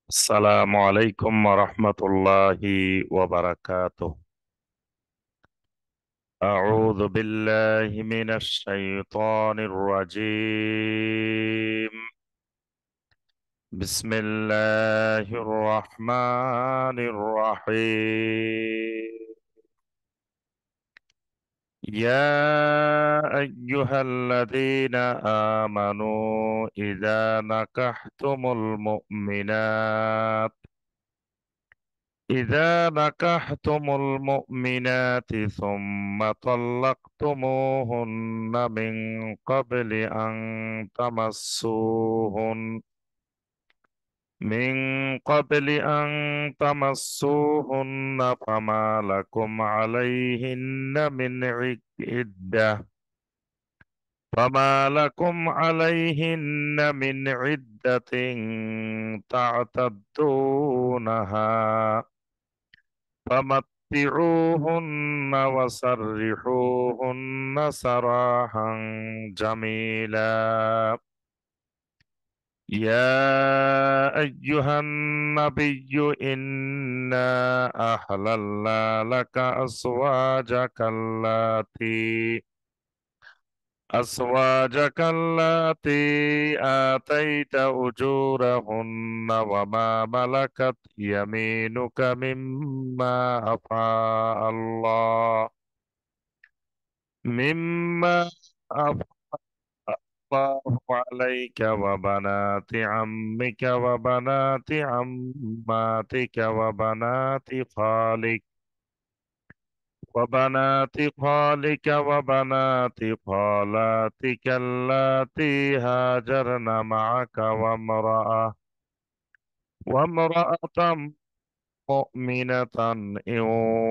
السلام عليكم ورحمة الله وبركاته. أعوذ بالله من الشيطان الرجيم. بسم الله الرحمن الرحيم. يا أيها الذين آمنوا إذا نكحتم المؤمنات ثم طلقتموهن من قبل أن تمسوهن فما لكم عليهن من عدة تعتدونها. فمتعوهن وسرحوهن سراحا جميلا. يا أيها النبي إنا أحللنا لك أزواجك اللاتي آتيت أجورهن وما ملكت يمينك مما أفاء الله عليك وبنات عمك وبنات عماتك وبنات خالاتك اللاتي هاجرن معك وامرأة مؤمنة إن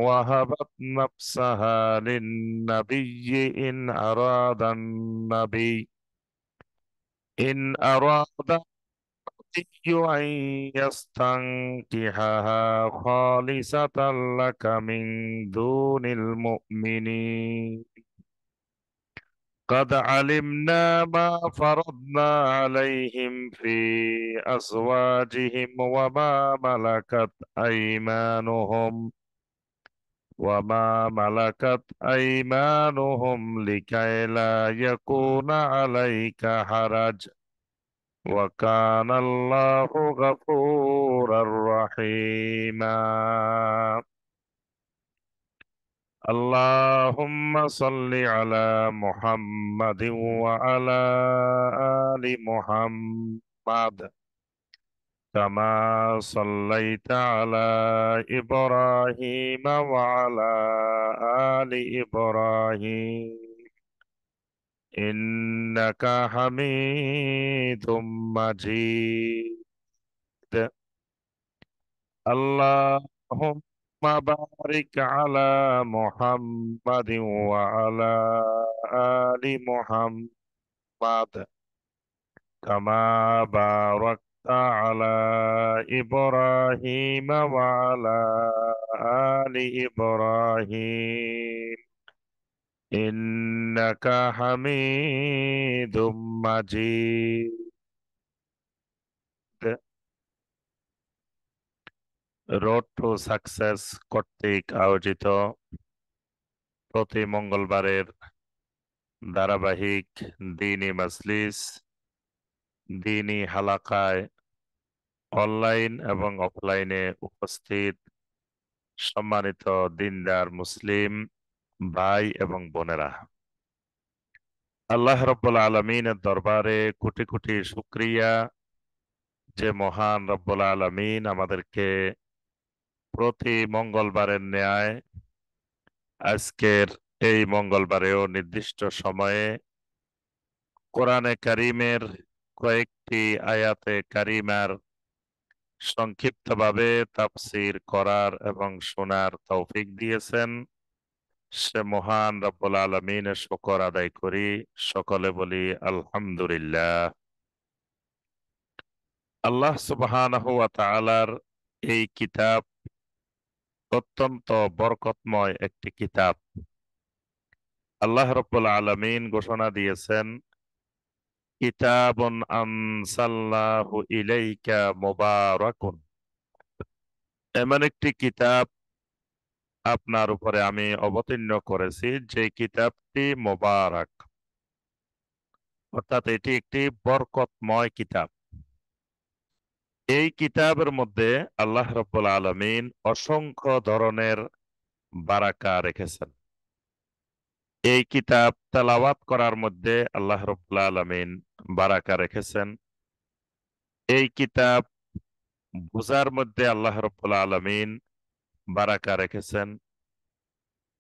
وهبت نفسها للنبي إن أراد أن يستنكحها خالصة لك من دون المؤمنين. قد علمنا ما فرضنا عليهم في أزواجهم وما ملكت أيمانهم لكي لا يكون عليك حرج. وكان الله غفورا رحيما. اللهم صل على محمد وعلى آل محمد كما صليت على إبراهيم وعلى آل إبراهيم إنك حميد مجيد. اللهم بارك على محمد وعلى آل محمد كما باركت على إبراهيم وعلى آل إبراهيم إنك حميد مجيد. Road to success কর্তৃক আয়োজিত প্রতি মঙ্গলবারের ধারাবাহিক দ্বীনি মাজলিস, দ্বীনি হালাকায় অনলাইন এবং অফলাইনে উপস্থিত সম্মানিত দিনদার মুসলিম ভাই এবং বোনেরা, আল্লাহ রব্বুল আলমিনের দরবারে কোটি কোটি শুকরিয়া যে মহান রব্বুল আলমিন আমাদেরকে প্রতি মঙ্গলবারের ন্যায় আজকের এই মঙ্গলবারেও নির্দিষ্ট সময়ে কোরআনে কারিমের কয়েকটি আয়াতে কারিমার সংক্ষিপ্তভাবে তাফসীর করার এবং শোনার তৌফিক দিয়েছেন। সে মহান রব্বুল আলমিনের শুকর আদায় করি, সকলে বলি আলহামদুলিল্লাহ। আল্লাহ সুবহানাহু ওয়া তাআলার এই কিতাব অত্যন্ত বরকতময় একটি কিতাব। আল্লাহ রব্বুল আলামিন ঘোষণা দিয়েছেন, কিতাবুন আনসালনাহু ইলাইকা মুবারাকুন, এমন একটি কিতাব আপনার উপরে আমি অবতীর্ণ করেছি যে কিতাবটি মোবারক, অর্থাৎ এটি একটি বরকতময় কিতাব। এই কিতাবের মধ্যে আল্লাহ রাব্বুল আলামিন অসংখ্য ধরনের বারাকা রেখেছেন। এই কিতাব তেলাওয়াত করার মধ্যে আল্লাহ রাব্বুল আলামিন বারাকা রেখেছেন। এই কিতাব বুঝার মধ্যে আল্লাহ রাব্বুল আলামিন বারাকা রেখেছেন।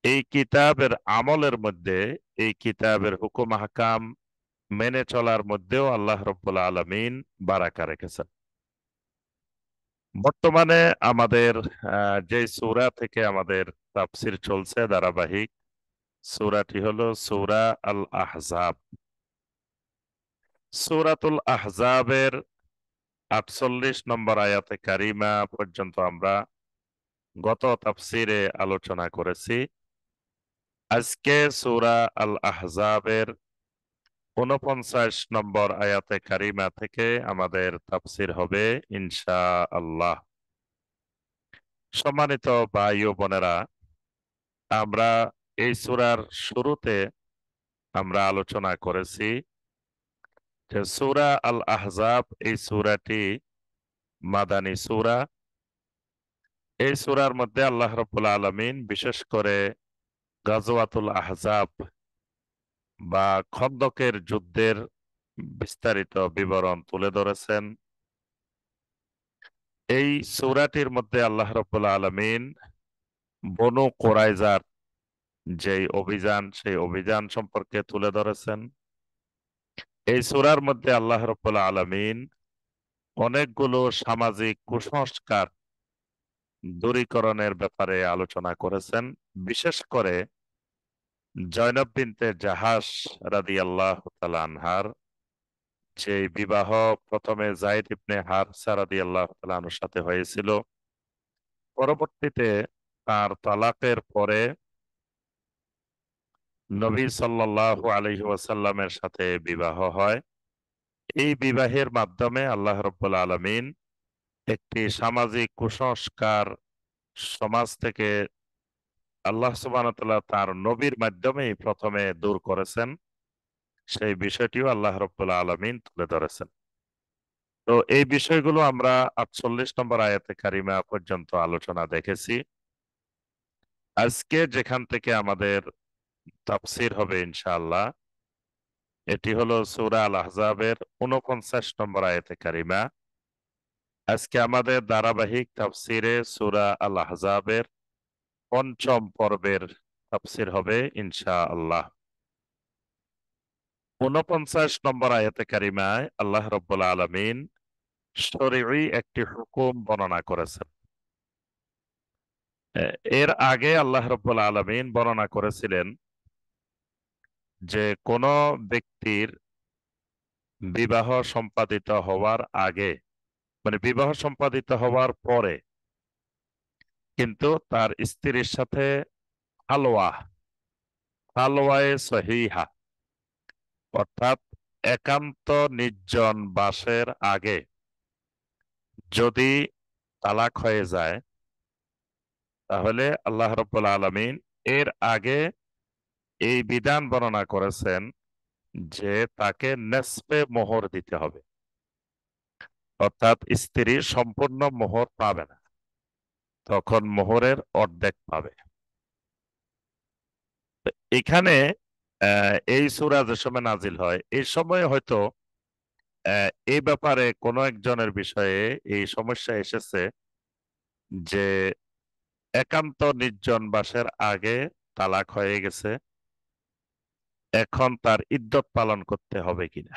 এই কিতাবের আমলের মধ্যে, এই কিতাবের হুকুম আহকাম মেনে চলার মধ্যেও আল্লাহ রাব্বুল আলামিন বারাকা রেখেছেন। বর্তমানে আমাদের যে সূরা থেকে আমাদের তাফসীর চলছে ধারাবাহিক, সূরাটি হলো সূরা আল আহজাব। সূরাতুল আহজাবের ৪৮ নম্বর আয়াতে কারিমা পর্যন্ত আমরা গত তাফসীরে আলোচনা করেছি। আজকে সূরা আল আহজাবের ৪৯ নম্বর আয়াতে কারিমা থেকে আমাদের তাফসীর হবে ইনশাআল্লাহ। সম্মানিত ভাই ও বোনেরা, আমরা এই সূরার শুরুতে আমরা আলোচনা করেছি যে সূরা আল আহজাব এই সূরাটি মাদানী সূরা। এই সূরার মধ্যে আল্লাহ রাব্বুল আলামিন বিশেষ করে গাজওয়াতুল আহজাব বা খন্দকের যুদ্ধের বিস্তারিত বিবরণ তুলে ধরেছেন। এই সূরাটির মধ্যে আল্লাহ রাব্বুল আলামিন বনু কুরাইজার যেই অভিযান, সেই অভিযান সম্পর্কে তুলে ধরেছেন। এই সূরার মধ্যে আল্লাহ রাব্বুল আলামিন অনেকগুলো সামাজিক কুসংস্কার দূরীকরণের ব্যাপারে আলোচনা করেছেন। বিশেষ করে জয়নব বিনতে জাহাস রাদিয়াল্লাহু তাআলা আনহার যে বিবাহ প্রথমে যায়েদ ইবনে হারসা রাদিয়াল্লাহু তাআলা আনহুর সাথে হয়েছিল, পরবর্তীতে তার তালাকের পরে নবী সাল্লাল্লাহু আলাইহি ওয়াসাল্লামের সাথে বিবাহ হয়। এই বিবাহের মাধ্যমে আল্লাহ রাব্বুল আলামিন একটি সামাজিক কুসংস্কার সমাজ থেকে আল্লাহ সুবহানাহু ওয়া তাআলা তার নবীর মাধ্যমেই প্রথমে দূর করেছেন। সেই বিষয়টিও আল্লাহ রাব্বুল আলামিন তুলে ধরেছেন। তো এই বিষয়গুলো আমরা ৪৮ নম্বর আয়াতে কারিমা পর্যন্ত আলোচনা দেখেছি। আজকে যেখান থেকে আমাদের তাফসীর হবে ইনশাআল্লাহ, এটি হলো সূরা আল আহজাবের ৪৯ নম্বর আয়াতে কারিমা। আজকে আমাদের ধারাবাহিক তাফসীরে সূরা আল আহজাবের পঞ্চম পর্বের তাফসীর হবে ইনশাআল্লাহ। ৪৯ নম্বর আয়াতে কারিমায় আল্লাহ রাব্বুল আলামিন শরঈ একটি হুকুম বর্ণনা করেছেন। এর আগে আল্লাহ রাব্বুল আলামিন বর্ণনা করেছিলেন যে কোন ব্যক্তির বিবাহ সম্পাদিত হওয়ার আগে, মানে বিবাহ সম্পাদিত হওয়ার পরে কিন্তু তার স্ত্রীর সাথে হালওয়া, হালওয়ায়ে সহিহা, অর্থাৎ একান্ত নির্জন বাসের আগে যদি তালাক হয়ে যায়, তাহলে আল্লাহ রাব্বুল আলামিন এর আগে এই বিধান বর্ণনা করেছেন যে তাকে নেসফে মোহর দিতে হবে, অর্থাৎ স্ত্রী সম্পূর্ণ মোহর পাবে না, তখন মোহরের অর্ধেক পাবে। তো এখানে এই সূরা যে সময় নাজিল হয় এই সময় হয়তো এই ব্যাপারে কোনো একজনের বিষয়ে এই সমস্যা এসেছে যে একান্ত নির্জন বাসের আগে তালাক হয়ে গেছে, এখন তার ইদ্যত পালন করতে হবে কিনা।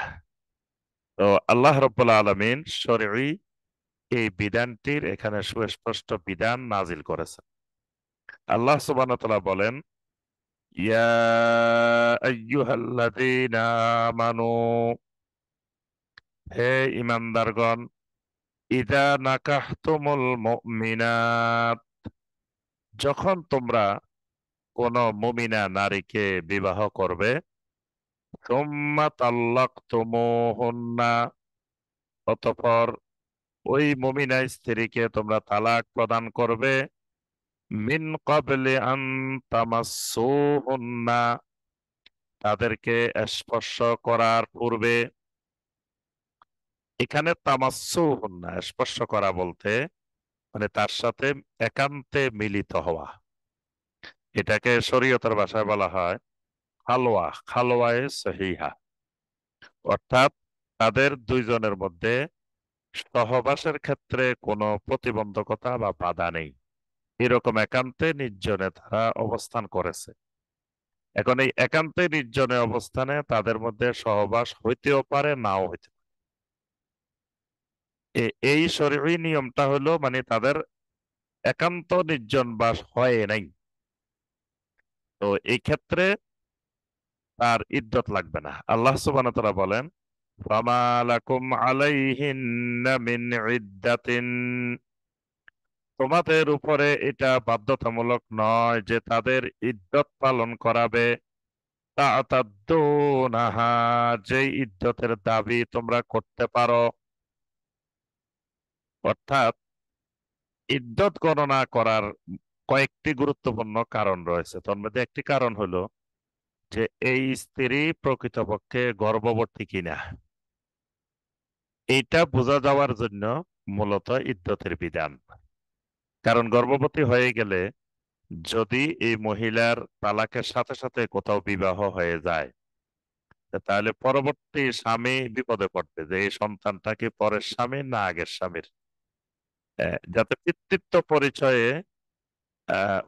তো আল্লাহ রাব্বুল আলামিন শরঈ এই বিধানটির এখানে সুস্পষ্ট বিধান নাজিল করেছেন। আল্লাহ সুবহানাহু ওয়া তাআলা বলেন, ইয়া আইয়ুহাল্লাযীনা আমানু, হে ঈমানদারগণ, ইযা নাকাহতুমুল মুমিনাত, যখন তোমরা কোন মুমিনা নারীকে বিবাহ করবে, সুম্মা তাল্লাকতুমুহুন্না, অতঃপর ওই মুমিনা স্ত্রীকে তোমরা তালাক প্রদান করবে। মিন ক্বাবলি আন তামাসসুহুন্না, তাদেরকে স্পর্শ করার পূর্বে। এখানে তামাসসুহুন্না, স্পর্শ করা বলতে মানে তার সাথে একান্তে মিলিত হওয়া। এটাকে শরীয়তের ভাষায় বলা হয় খালোয়া, খালোয়ায়ে সহিহা। অর্থাৎ তাদের দুইজনের মধ্যে সহবাসের ক্ষেত্রে কোনো প্রতিবন্ধকতা বা বাধা নেই, এরকম একান্তে নির্জনে তারা অবস্থান করেছে। এখন এই একান্তে নির্জনে অবস্থানে তাদের মধ্যে সহবাস হইতেও পারে, নাও হইতে পারে। এই শরীয়ী নিয়মটা হলো মানে তাদের একান্ত নির্জন বাস হয় নাই, তো এই ক্ষেত্রে তার ইদ্যত লাগবে না। আল্লাহ সুবহানাহু ওয়া তাআলা বলেন, ফামা লাকুম আলাইহিন্না মিন ইদ্দাতিন, তোমাদের উপরে এটা বাধ্যতামূলক নয় যে তাদের ইদ্যত পালন করাবে। তা'তাদ্দুনাহা, যেই ইদ্যতের দাবি তোমরা করতে পারো। অর্থাৎ ইদ্যত গণনা করার কয়েকটি গুরুত্বপূর্ণ কারণ রয়েছে। তার মধ্যে একটি কারণ হলো যে এই স্ত্রী প্রকৃতপক্ষে গর্ভবতী কিনা, এইটা বোঝা যাওয়ার জন্য মূলত ইদ্যতের বিধান। কারণ গর্ভবতী হয়ে গেলে যদি এই মহিলার তালাকের সাথে সাথে কোথাও বিবাহ হয়ে যায়, তাহলে পরবর্তী স্বামী বিপদে পড়বে যে এই সন্তানটা কি পরের স্বামীর না আগের স্বামীর। যাতে পিতৃত্ব পরিচয়ে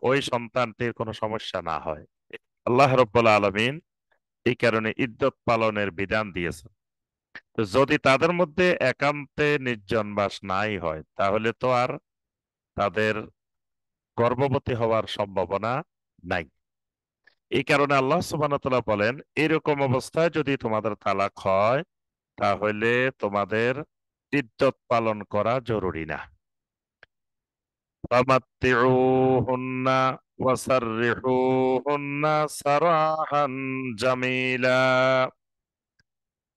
ওই সন্তানটির কোনো সমস্যা না হয়, আল্লাহ রাব্বুল আলামিন এই কারণে ইদ্যত পালনের বিধান দিয়েছেন। তো যদি তাদের মধ্যে একান্তে নির্জন বাস নাই হয়, তাহলে তো আর তাদের গর্ভবতী হওয়ার সম্ভাবনা নাই। এই কারণে আল্লাহ সুবহানাহু ওয়া তাআলা বলেন, এরকম অবস্থায় যদি তোমাদের তালাক হয় তাহলে তোমাদের ইদ্যত পালন করা জরুরি না। ফামাত্তিউহুন্না ওয়াসাররিহুহুন্না সারাহান জামিলা,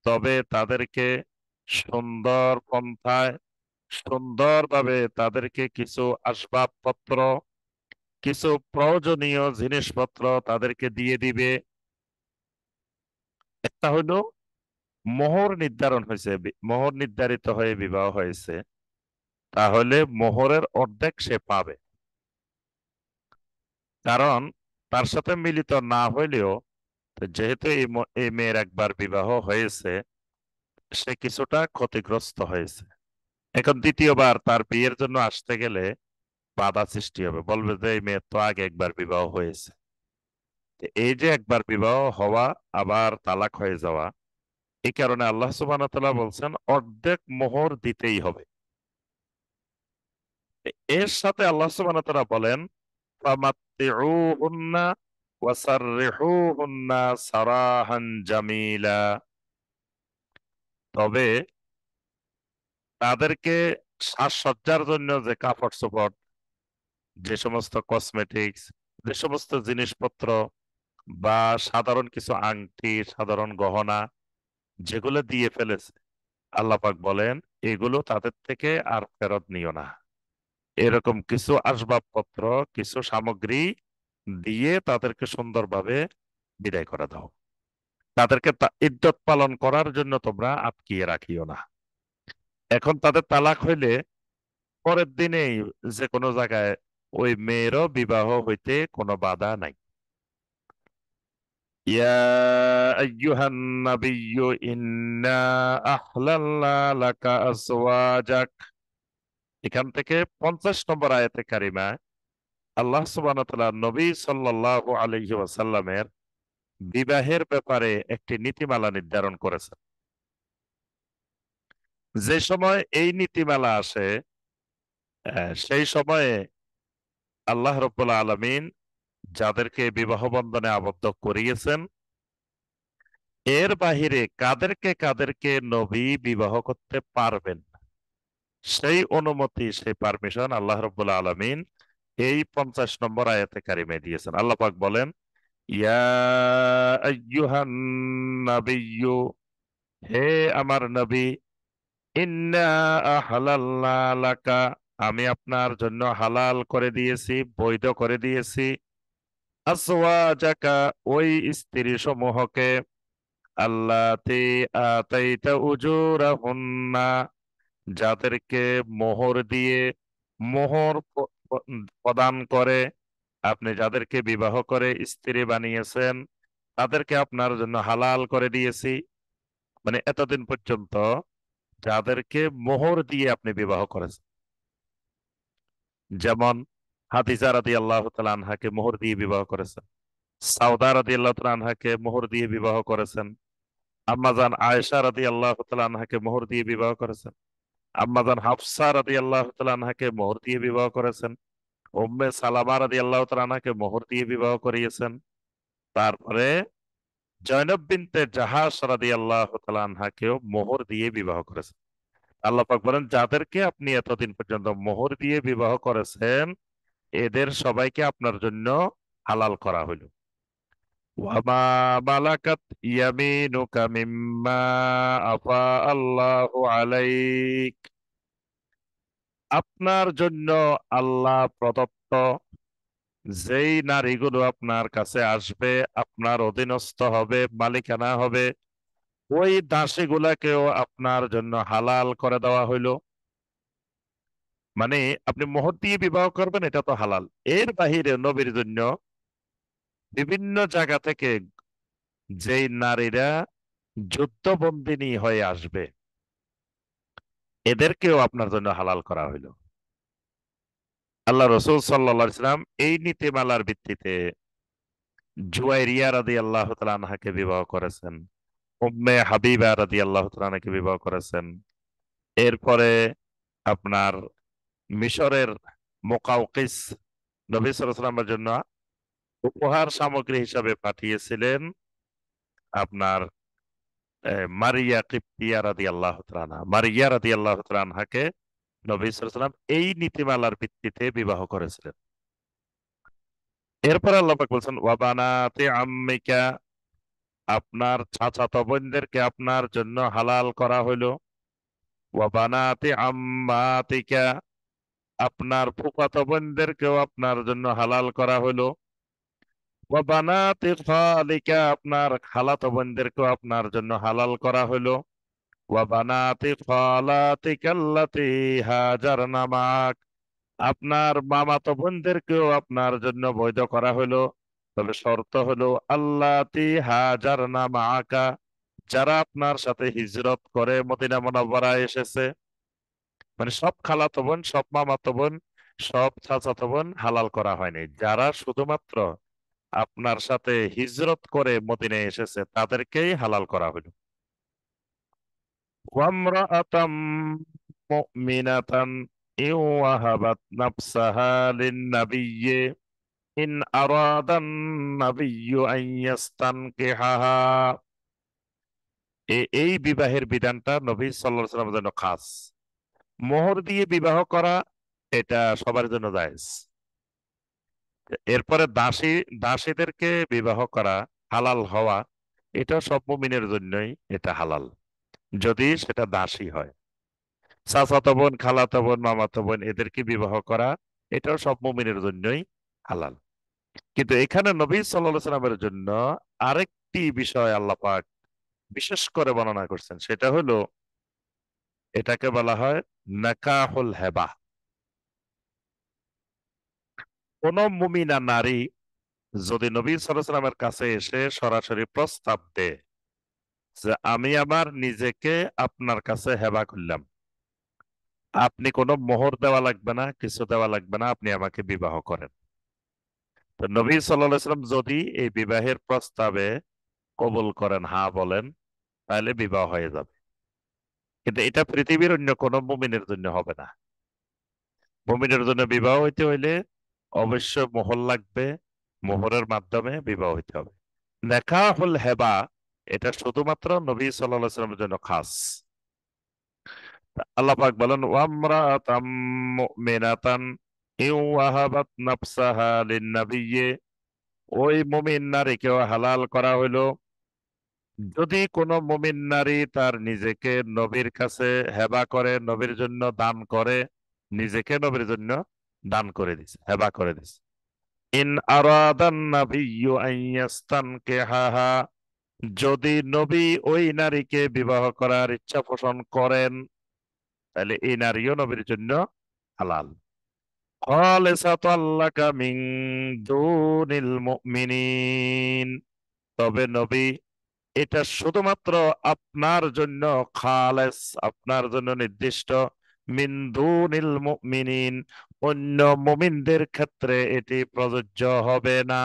তবে তাদেরকে সুন্দর পন্থায় সুন্দরভাবে তাদেরকে কিছু আসবাবপত্র, কিছু প্রয়োজনীয় জিনিসপত্র তাদেরকে দিয়ে দিবে। একটা হলো মোহর নির্ধারণ হয়েছে, মোহর নির্ধারিত হয়ে বিবাহ হয়েছে, তাহলে মোহরের অর্ধেক সে পাবে। কারণ তার সাথে মিলিত না হইলেও যেহেতু এই মেয়ের একবার বিবাহ হয়েছে, সে কিছুটা ক্ষতিগ্রস্ত হয়েছে। এখন দ্বিতীয়বার তার বিয়ের জন্য আসতে গেলে বাধা সৃষ্টি হবে, বলবে যে এই মেয়ের তো আগে একবার বিবাহ হয়েছে। তো এই যে একবার বিবাহ হওয়া আবার তালাক হয়ে যাওয়া, এই কারণে আল্লাহ সুবহানাহু ওয়া তাআলা বলছেন অর্ধেক মোহর দিতেই হবে। এর সাথে আল্লাহ সুবহানাহু ওয়া তাআলা বলেন, ফামাত্তিউহুন্না ওয়াসাররিহুহুন্না সারাহান জামিলা, তবে তাদেরকে সাজসজ্জার জন্য যে কাপড় চোপড়, যে সমস্ত কসমেটিক্স, যে সমস্ত জিনিসপত্র বা সাধারণ কিছু আংটি, সাধারণ গহনা যেগুলো দিয়ে ফেলেছে, আল্লাহ পাক বলেন এগুলো তাদের থেকে আর ফেরত নিও না। এরকম কিছু আসবাবপত্র, কিছু সামগ্রী দিয়ে তাদেরকে সুন্দরভাবে বিদায় করে দাও। তাদেরকে ইদ্যত পালন করার জন্য তোমরা আটকিয়ে রাখিও না। এখন তাদের তালাক হইলে পরের দিনেই যে কোনো জায়গায় ওই মেয়েরও বিবাহ হইতে কোনো বাধা নাই। ইয়া আইয়ুহান নাবিয়্যু ইন্না আহলালনা লাকা আজওয়াজাক, এখান থেকে 50 নম্বর আয়াতে কারিমা আল্লাহ সুবহানাহু ওয়া তাআলা নবী সাল্লাল্লাহু আলাইহি ওয়াসাল্লামের বিবাহের ব্যাপারে একটি নীতিমালা নির্ধারণ করেছেন। যে সময় এই নীতিমালা আসে, সেই সময়ে আল্লাহ রাব্বুল আলামিন যাদেরকে বিবাহ বন্ধনে আবদ্ধ করিয়েছেন, এর বাহিরে কাদেরকে কাদেরকে নবী বিবাহ করতে পারবেন, সেই অনুমতি, সেই পারমিশন আল্লাহ রাব্বুল আলামিন এই 50 নম্বর আয়াতে কারিমায় দিয়েছেন। আল্লাহ পাক বলেন, ইয়া আইয়ুহান নাবিয়্যু, হে আমার নবী, ইন্না আহলালনা লাকা, আমি আপনার জন্য হালাল করে দিয়েছি, বৈধ করে দিয়েছি, আসওয়াজাকা, ওই স্ত্রী সমূহকে, আল্লাতী আতাইতা উজুরাহুন্না, যাদেরকে মোহর দিয়ে, মোহর প্রদান করে আপনি যাদেরকে বিবাহ করে স্ত্রী বানিয়েছেন, তাদেরকে আপনার জন্য হালাল করে দিয়েছি। মানে এতদিন পর্যন্ত যাদেরকে মোহর দিয়ে আপনি বিবাহ করেছেন, যেমন হাদিজা রাদিয়াল্লাহু তাআলা আনহাকে মোহর দিয়ে বিবাহ করেছেন, সাউদা রাদিয়াল্লাহু তাআলা আনহাকে মোহর দিয়ে বিবাহ করেছেন, আম্মাজান আয়েশা রাদিয়াল্লাহু তাআলা আনহাকে মোহর দিয়ে বিবাহ করেছেন, আম্মাজান হাফসা রাদিয়াল্লাহু তাআলা আনহাকে মোহর দিয়ে বিবাহ করেছেন, উম্মে সালামা রাদিয়াল্লাহু তাআলা আনহাকে মোহর দিয়ে বিবাহ করিয়েছেন। তারপরে জয়নব বিনতে জাহাশ রাদিয়াল্লাহু তাআলা আনহাকেও মোহর দিয়ে বিবাহ করেছেন। আল্লাহ পাক বলেন, যাদেরকে আপনি এতদিন পর্যন্ত মোহর দিয়ে বিবাহ করেছেন, এদের সবাইকে আপনার জন্য হালাল করা হইল। ওয়ামা মালাকাত ইয়ামিনুকা মিম্মা আফা আল্লাহু আলাইক, আপনার জন্য আল্লাহ প্রদত্ত যেই নারীগুলো আপনার কাছে আসবে, আপনার অধীনস্থ হবে, মালিকানা হবে, ওই দাসীগুলাকেও আপনার জন্য হালাল করে দেওয়া হইল। মানে আপনি মোহর দিয়ে বিবাহ করবেন, এটা তো হালাল। এর বাহিরে নবীর জন্য বিভিন্ন জায়গা থেকে যেই নারীরা যুদ্ধবন্দিনী হয়ে আসবে, এদেরকেও আপনার জন্য হালাল করা হইল। আল্লাহ রসুল সাল্লাল্লাহু আলাইহি সাল্লাম এই নীতিমালার ভিত্তিতে জুয়াইরিয়া রাদিয়াল্লাহু তাআলা আনহাকে বিবাহ করেছেন, উম্মে হাবিবা রাদিয়াল্লাহু তাআলা আনহাকে বিবাহ করেছেন। এরপরে আপনার মিশরের মুকাউকিস নবী সাল্লাল্লাহু আলাইহি ওয়াসাল্লামের জন্য উপহার সামগ্রী হিসাবে পাঠিয়েছিলেন আপনার মারিয়া কিপ্তিয়া রাদিয়াল্লাহু তাআলা আনহা। মারিয়া রাদিয়াল্লাহু তাআলা আনহাকে নবী সাল্লাল্লাহু আলাইহি ওয়াসাল্লাম এই নীতিমালার ভিত্তিতে বিবাহ করেছিলেন। এরপর আল্লাহ পাক বলছেন, ওয়া বানাতি আম্মিকা, আপনার চাচাতো বোনদেরকে আপনার জন্য হালাল করা হইলো। ওয়া বানাতি আম্মাতিকা, আপনার ফুফাতো বোনদেরকেও আপনার জন্য হালাল করা হইলো। ওয়া বানাতি খালিকা, আপনার খালাতো বোনদেরকেও আপনার জন্য হালাল করা হইলো। ওয়া বানাতি খালাতিকা আল্লাতী হাজারনা মাক, আপনার মামাতো বোনদেরকেও আপনার জন্য বৈধ করা হলো। তবে শর্ত হলো আল্লাতী হাজারনা মাআকা, যারা আপনার সাথে হিজরত করে মদিনা মুনাওয়ারায় এসেছে। মানে সব খালাতো বোন, সব মামাতো বোন, সব চাচাতো বোন হালাল করা হয়নি, যারা শুধুমাত্র আপনার সাথে হিজরত করে মদিনায় এসেছে তাদেরকেই হালাল করা হলো। ওয়ামরাআতাম মুমিনাতান ইন ওয়াহাবাত নাফসাহা লিন-নাবিয়্যি ইন আরাদান নাবিয়্যু আন ইয়াস্তানকিহাহা, এই বিবাহের বিধানটা নবী সাল্লাল্লাহু আলাইহি ওয়াসাল্লামের জন্য খাস। মোহর দিয়ে বিবাহ করা এটা সবার জন্য জায়েজ। এরপরে দাসীদেরকে বিবাহ করা, হালাল হওয়া, এটা সব মুমিনের জন্যই এটা হালাল, যদি সেটা দাসী হয়। চাচাতো বোন, খালাতো বোন, মামাতো বোন, এদেরকে বিবাহ করা, এটাও সব মুমিনের জন্যই হালাল। কিন্তু এখানে নবী সাল্লাল্লাহু আলাইহি সাল্লামের জন্য আরেকটি বিষয় আল্লাহ পাক বিশেষ করে বর্ণনা করছেন, সেটা হলো এটাকে বলা হয় নাকাহুল হেবা। কোন মুমিনা নারী যদি নবী সাল্লাল্লাহু আলাইহি সাল্লামের কাছে এসে সরাসরি প্রস্তাব দেয় যে আমি আমার নিজেকে আপনার কাছে হেবা করলাম, আপনি কোনো মোহর দেওয়া লাগবে না, কিছু দেওয়া লাগবে না, আপনি আমাকে বিবাহ করেন, তো নবী সাল্লাল্লাহু আলাইহি সাল্লাম যদি এই বিবাহের প্রস্তাবে কবুল করেন, হ্যাঁ বলেন, তাহলে বিবাহ হয়ে যাবে। কিন্তু এটা পৃথিবীর অন্য কোনো মুমিনের জন্য হবে না। মুমিনের জন্য বিবাহ হইতে হইলে অবশ্যই মোহর লাগবে, মোহরের মাধ্যমে বিবাহ হইতে হবে। নেকাহুল হেবা এটা শুধুমাত্র নবী সাল্লাল্লাহু আলাইহি ওয়াসাল্লামের জন্য খাস। আল্লাহ পাক বলেন, ওয়ামরাতাম মুমিনাতান ইন ওয়াহাবাত নাফসাহা লিন-নাবিয়্যি ওই মুমিন নারীকেও হালাল করা হইলো। যদি কোনো মুমিন নারী তার নিজেকে নবীর কাছে হেবা করে, নবীর জন্য দান করে, নিজেকে নবীর জন্য দান করে দিছে, হেবা করে দিছে। ইন আরাদান নাবিয়্যু আন ইয়াস্তানকিহাহা, যদি নবী ওই নারীকে বিবাহ করার ইচ্ছা পোষণ করেন, তাহলে এই নারীও নবীর জন্য হালাল। খালিসাতাল লাকা মিন দুনিল মুমিনিন, তবে নবী এটা শুধুমাত্র আপনার জন্য, খালেস, আপনার জন্য নির্দিষ্ট। মিন দুনিল মুমিনিন, অন্য মুমিনদের ক্ষেত্রে এটি প্রযোজ্য হবে না।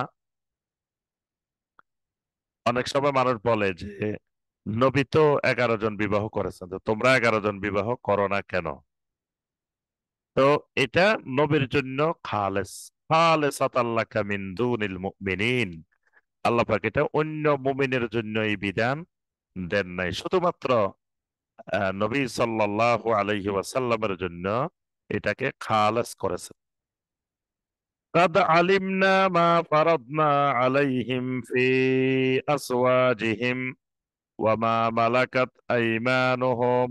অনেক সময় মানুষ বলে যে নবী তো 11 জন বিবাহ করেছেন, তো তোমরা 11 জন বিবাহ করো না কেন? তো এটা নবীর জন্য খালেস, খালেসাতাল্লাকা মিন দুনিল মুমিনিন। আল্লাহ পাক এটা অন্য মুমিনের জন্য এই বিধান দেন নাই, শুধুমাত্র নবী সাল্লাল্লাহু আলাইহি ওয়াসাল্লামের জন্য এটাকে খালেস করেছেন। قد علمنا ما فرضنا عليهم في أزواجهم وما ملكت أيمانهم,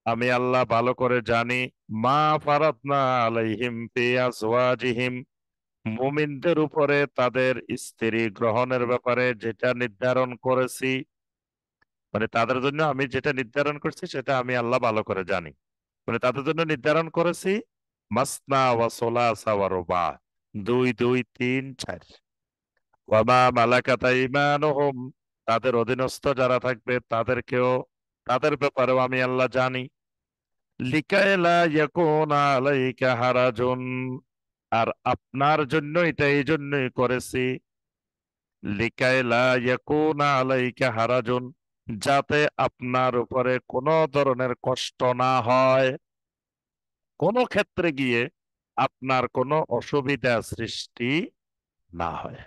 আমি আল্লাহ ভালো করে জানি, মা ফারাদনা আলাইহিম ফি আজওয়াজিহিম, মুমিনদের উপরে তাদের স্ত্রী গ্রহণের ব্যাপারে যেটা নির্ধারণ করেছি, মানে তাদের জন্য আমি যেটা নির্ধারণ করছি সেটা আমি আল্লাহ ভালো করে জানি। মানে তাদের জন্য নির্ধারণ করেছি মাসনা ওয়া সুলাসা ওয়া রুবা, দুই দুই তিন চার। ওয়া মা মালাকাত আইমানুহুম, তাদের অধীনস্থ যারা থাকবে তাদেরকেও, তাদের ব্যাপারেও আমি আল্লাহ জানি। লিকায় লা ইয়াকুনা আলাইকা হারাজুন, আর আপনার জন্য এটা এই জন্যই করেছি, লিকায় লা ইয়াকুনা আলাইকা হারাজুন, যাতে আপনার উপরে কোনো ধরনের কষ্ট না হয়, কোনো ক্ষেত্রে গিয়ে আপনার কোনো অসুবিধা সৃষ্টি না হয়।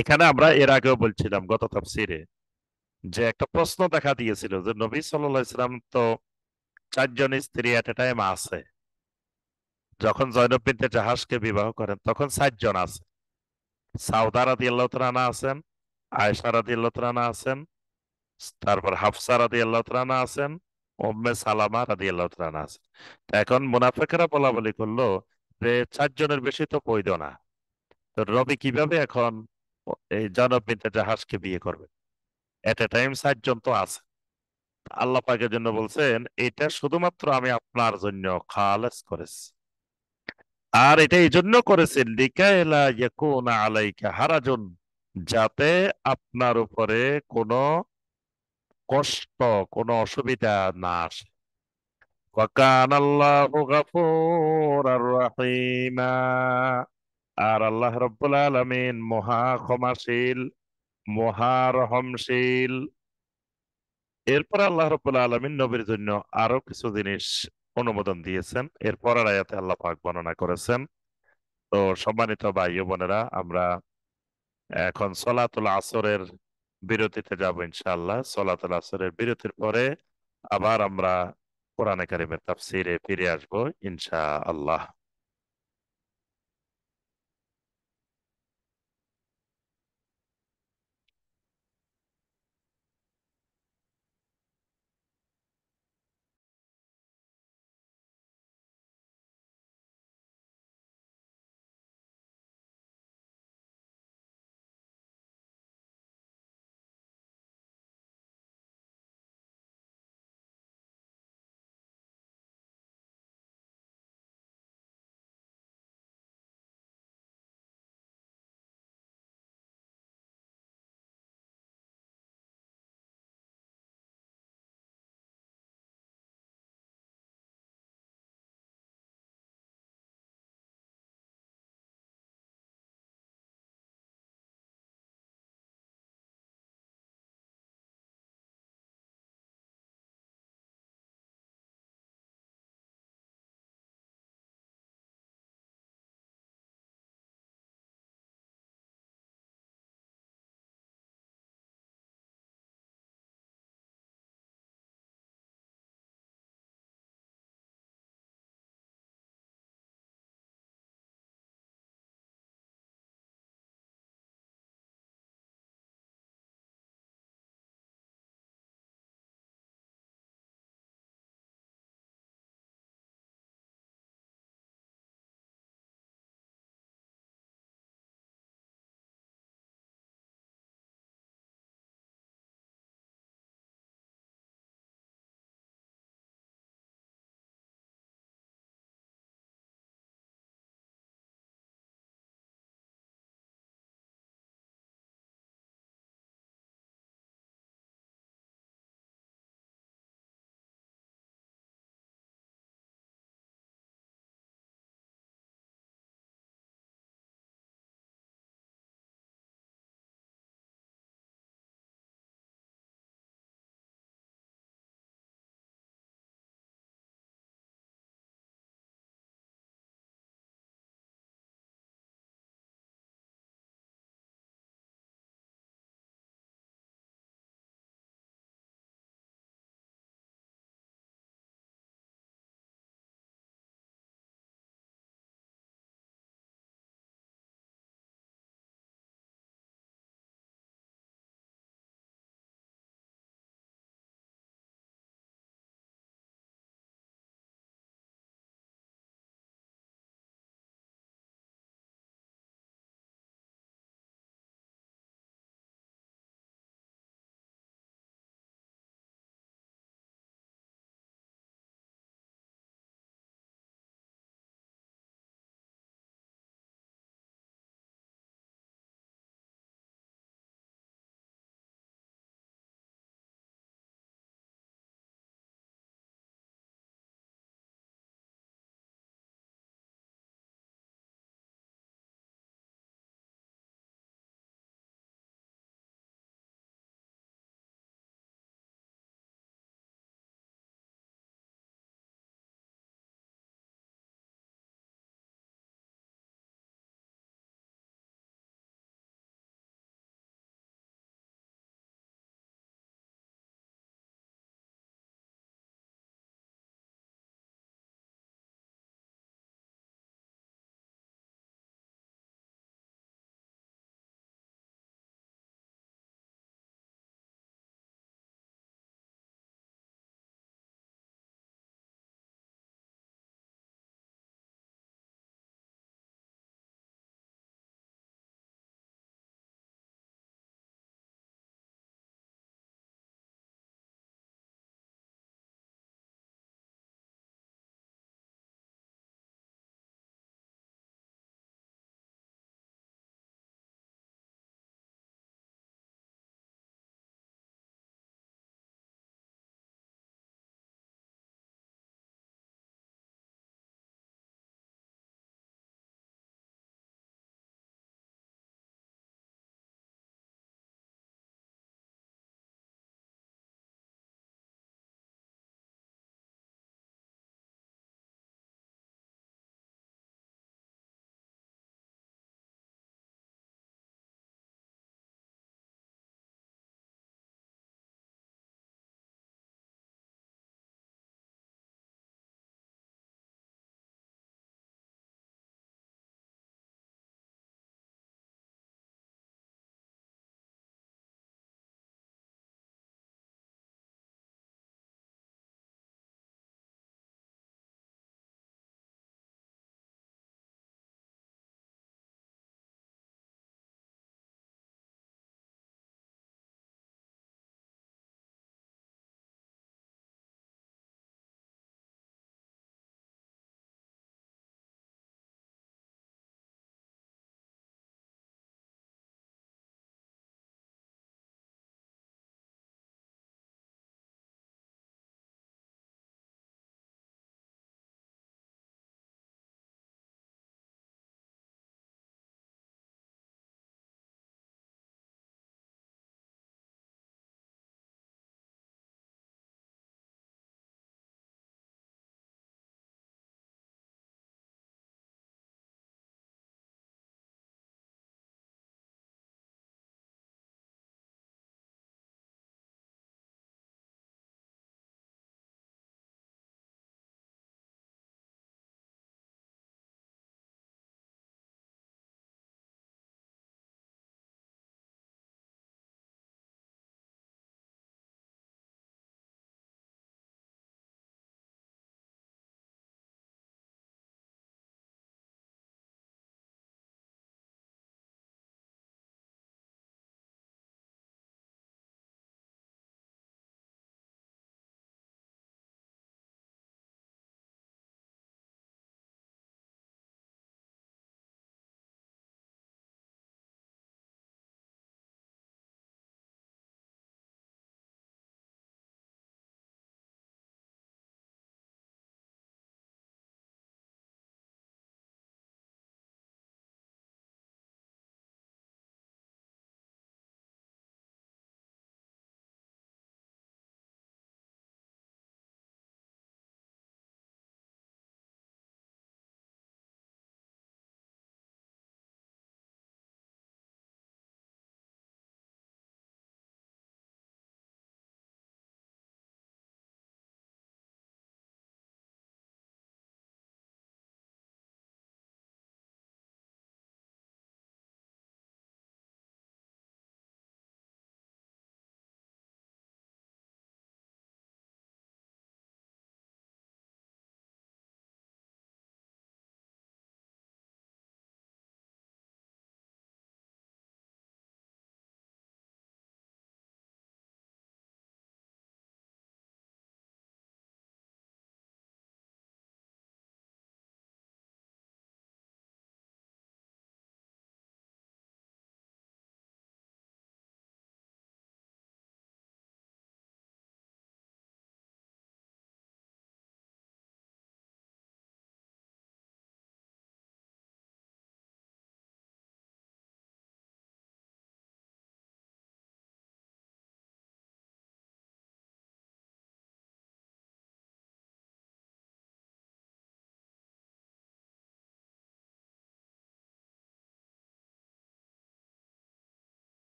এখানে আমরা এর আগেও বলছিলাম গত তাফসীরে যে একটা প্রশ্ন দেখা দিয়েছিল যে নবী সাল্লাল্লাহু আলাইহি সাল্লাম তো 4 জন স্ত্রী এট এ টাইম আছে। যখন জয়নব বিনতে জাহাজকে বিবাহ করেন তখন 4 জন আছে। সাউদা রাদিয়াল্লাহু তাআলা আনহা আছেন, আয়েশা রাদিয়াল্লাহু তাআলা আনহা আছেন, তারপর হাফসা রাদিয়াল্লাহু তাআলা আনহা আছেন, উম্মে সালামা রাদিয়াল্লাহু তাআলা আনহা আছেন। তো এখন মুনাফিকরা বলা বলি করলো যে 4 জনের বেশি তো বৈধ না, তো রবি কিভাবে এখন এই জয়নব বিনতে জাহাজকে বিয়ে করবে? এট এ টাইম 4 জন তো আছে। আল্লাহ পাকের জন্য বলছেন এটা শুধুমাত্র আমি আপনার জন্য খালেস করেছি। আর এটা এই জন্য করেছেন লিকাইলা ইয়াকুনা আলাইকা হারাজুন, যাতে আপনার উপরে কোনো কষ্ট, কোনো অসুবিধা না আসে। ওয়া কানা আল্লাহু গফুরার রহিমা, আর আল্লাহ রাব্বুল আলামিন মহা ক্ষমাশীল, মহা রহমশীল। এরপর আল্লাহ রাব্বুল আলামিন নবীর জন্য আরো কিছু জিনিস অনুমোদন দিয়েছেন, এর পরের আয়াতে আল্লাহ পাক বর্ণনা করেছেন। তো সম্মানিত ভাই ও বোনেরা, আমরা এখন সলাতুল আসরের বিরতিতে যাব ইনশাআল্লাহ। সলাতুল আসরের বিরতির পরে আবার আমরা কোরআনে কারিমের তাফসীরে ফিরে আসবো ইনশাআল্লাহ।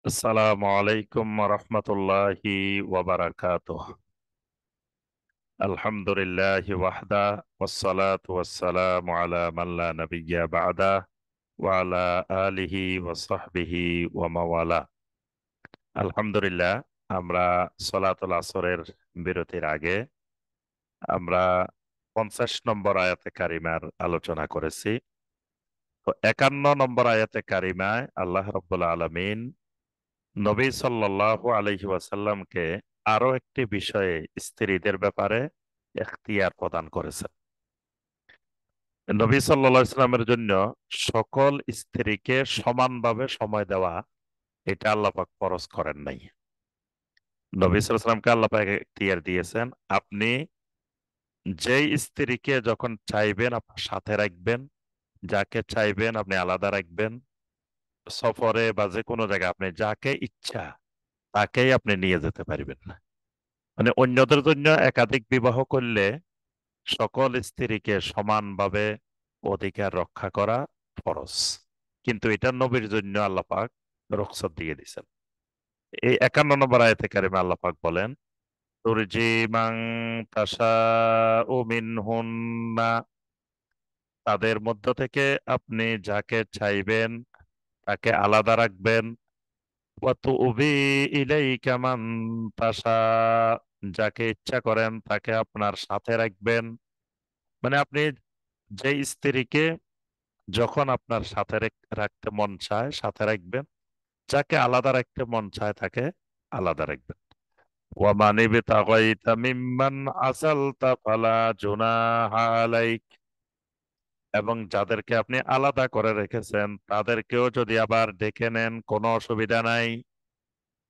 আসসালামু আলাইকুম রহমতুল্লাহি ওয়াবারাকাতুহ। আলহামদুলিল্লাহি ওয়াহদা ওয়াসসালাতু ওয়াসসালামু আলা মান লা নাবিয়্যা বা'দা ওয়া আলা আলিহি ওয়া সাহবিহি ওয়া মাওয়ালা। আলহামদুলিল্লাহ, আমরা সলাতুল আসরের বিরতির আগে আমরা 50 নম্বর আয়াতে কারিমার আলোচনা করেছি। তো 51 নম্বর আয়াতে কারিমায় আল্লাহ রাব্বুল আলামিন নবী সাল্লাল্লাহু আলাইহি ওয়াসাল্লামকে আরো একটি বিষয়ে স্ত্রীদের ব্যাপারে এখতিয়ার প্রদান করেছেন। নবী সাল্লাল্লাহু আলাইহি সাল্লামের জন্য সকল স্ত্রীকে সমানভাবে সময় দেওয়া, এটা আল্লাহ পাক ফরজ করেন নাই। নবী সাল্লাল্লাহু আলাইহি সাল্লামকে আল্লাহ পাক এখতিয়ার দিয়েছেন, আপনি যেই স্ত্রীকে যখন চাইবেন আপনার সাথে রাখবেন, যাকে চাইবেন আপনি আলাদা রাখবেন। সফরে বা যে কোনো জায়গায় আপনি যাকে ইচ্ছা তাকেই আপনি নিয়ে যেতে পারবেন না। মানে অন্যদের জন্য একাধিক বিবাহ করলে সকল স্ত্রীকে সমানভাবে অধিকার রক্ষা করা ফরজ, কিন্তু এটা নবীর জন্য আল্লাহ পাক রুখসত দিয়ে দিয়েছেন। এই 51 নম্বর আয়াতে কারিমে আল্লাহ পাক বলেন, তুরজি মান তাশাউ মিনহুন্না, তাদের মধ্য থেকে আপনি যাকে চাইবেন তাকে আলাদা রাখবেন। ওয়া তুবি ইলাইকা মান তাশা, যাকে ইচ্ছা করেন তাকে আপনার সাথে রাখবেন। মানে আপনি যে স্ত্রীকে যখন আপনার সাথে রাখতে মন চায় সাথে রাখবেন, যাকে আলাদা রাখতে মন চায় তাকে আলাদা রাখবেন। ওয়ামান ইবতাগাইতা মিম্মান আসালতা ফালা জুনাহা আলাইক, এবং যাদেরকে আপনি আলাদা করে রেখেছেন তাদেরকেও যদি আবার ডেকে নেন কোনো অসুবিধা নাই।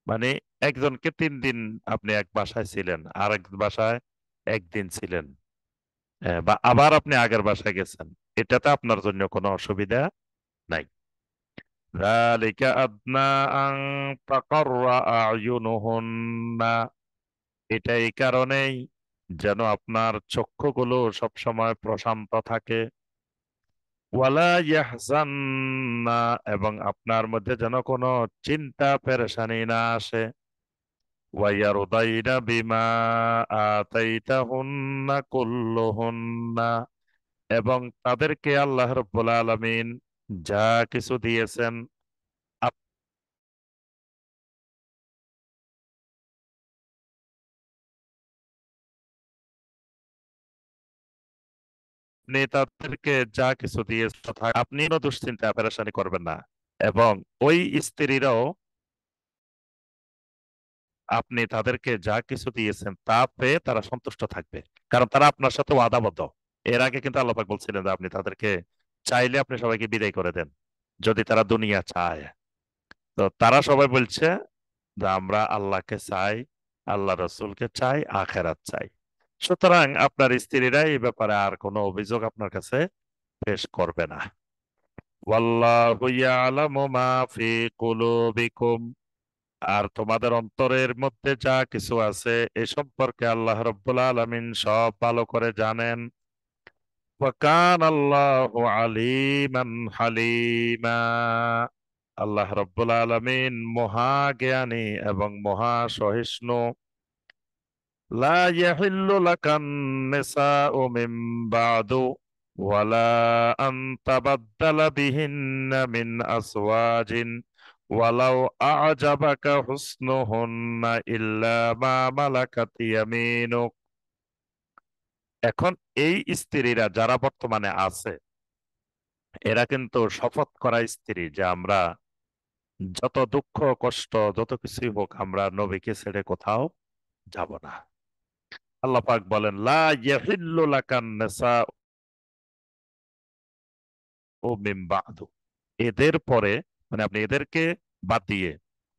মানে একজনকে 3 দিন আপনি এক বাসায় ছিলেন, আর এক বাসায় একদিন ছিলেন, বা আবার আপনি আগের বাসায় গেছেন, এটাতে আপনার জন্য কোনো অসুবিধা নাই। যালিকা আদনা আন তাকাররা আয়ুনুহুন্না, এটা এই কারণেই যেন আপনার চক্ষুগুলো সবসময় প্রশান্ত থাকে। ওয়ালা ইয়াহজান্না, এবং আপনার মধ্যে যেন কোনো চিন্তা পেরেশানি না আসে। ওয়াইয়ারদাইনা বিমা আতাইতাহুন্না কুল্লুহুন্না, এবং তাদেরকে আল্লাহ রাব্বুল আলামিন যা কিছু দিয়েছেন আপনি তাদেরকে যা কিছু দিয়েছেন আপনি কোনো দুশ্চিন্তা পেরেশানি করবেন না, এবং ওই স্ত্রীরাও আপনি তাদেরকে যা কিছু দিয়েছেন তা পেয়ে তারা সন্তুষ্ট থাকবে, কারণ তারা আপনার সাথে ওয়াদাবদ্ধ। এর আগে কিন্তু আল্লাহ পাক বলছিলেন যে আপনি তাদেরকে চাইলে আপনি সবাইকে বিদায় করে দেন যদি তারা দুনিয়া চায়। তো তারা সবাই বলছে যে আমরা আল্লাহকে চাই, আল্লাহ রসুলকে চাই, আখেরাত চাই। সুতরাং আপনার স্ত্রীরা এই ব্যাপারে আর কোনো অভিযোগ আপনার কাছে পেশ করবে না। ওয়াল্লাহু ইয়ালামু মা ফি কুলুবিকুম, আর তোমাদের অন্তরের মধ্যে যা কিছু আছে এ সম্পর্কে আল্লাহ রাব্বুল আলামিন সব ভালো করে জানেন। ওয়া কানাল্লাহু আলিমান হালিমা, আল্লাহ রাব্বুল আলামিন মহা জ্ঞানী এবং মহা সহিষ্ণু। লা ইয়াহিল্লু লাকান নিসাউ মিন বাদু ওয়ালা আন তাবাদ্দালা বিহিন্না মিন আসওয়াজিন ওয়ালাউ আ'জাবাকা হুসনুহুন্না ইল্লা মা মালাকাত ইয়ামিনুক। এখন এই স্ত্রীরা যারা বর্তমানে আছে এরা কিন্তু শপথ করা স্ত্রী যে আমরা যত দুঃখ কষ্ট যত কিছুই হোক আমরা নবীকে ছেড়ে কোথাও যাব না। আল্লাহ পাক বলেন, লা ইয়াহিল্লু লাকান নিসাউ মিন বাদু, এদের পরে মানে আপনি এদেরকে বাদ দিয়ে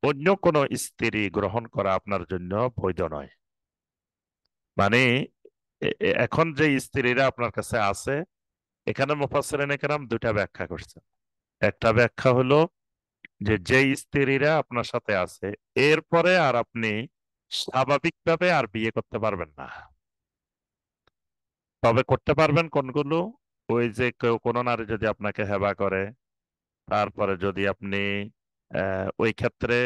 অন্য কোন স্ত্রী গ্রহণ করা আপনার জন্য বৈধ নয়। মানে এখন যে স্ত্রীরা আপনার কাছে আছে, এখানে মুফাসসিরিনে কেরাম দুইটা ব্যাখ্যা করছেন। একটা ব্যাখ্যা হলো যে যে স্ত্রীরা আপনার সাথে আছে এরপরে আর আপনি স্বাভাবিকভাবে আর বিয়ে করতে পারবেন না। তবে করতে পারবেন কোনগুলো? ওই যে কেউ কোনো নারী যদি আপনাকে হেবা করে, তারপরে যদি আপনি ওই ক্ষেত্রে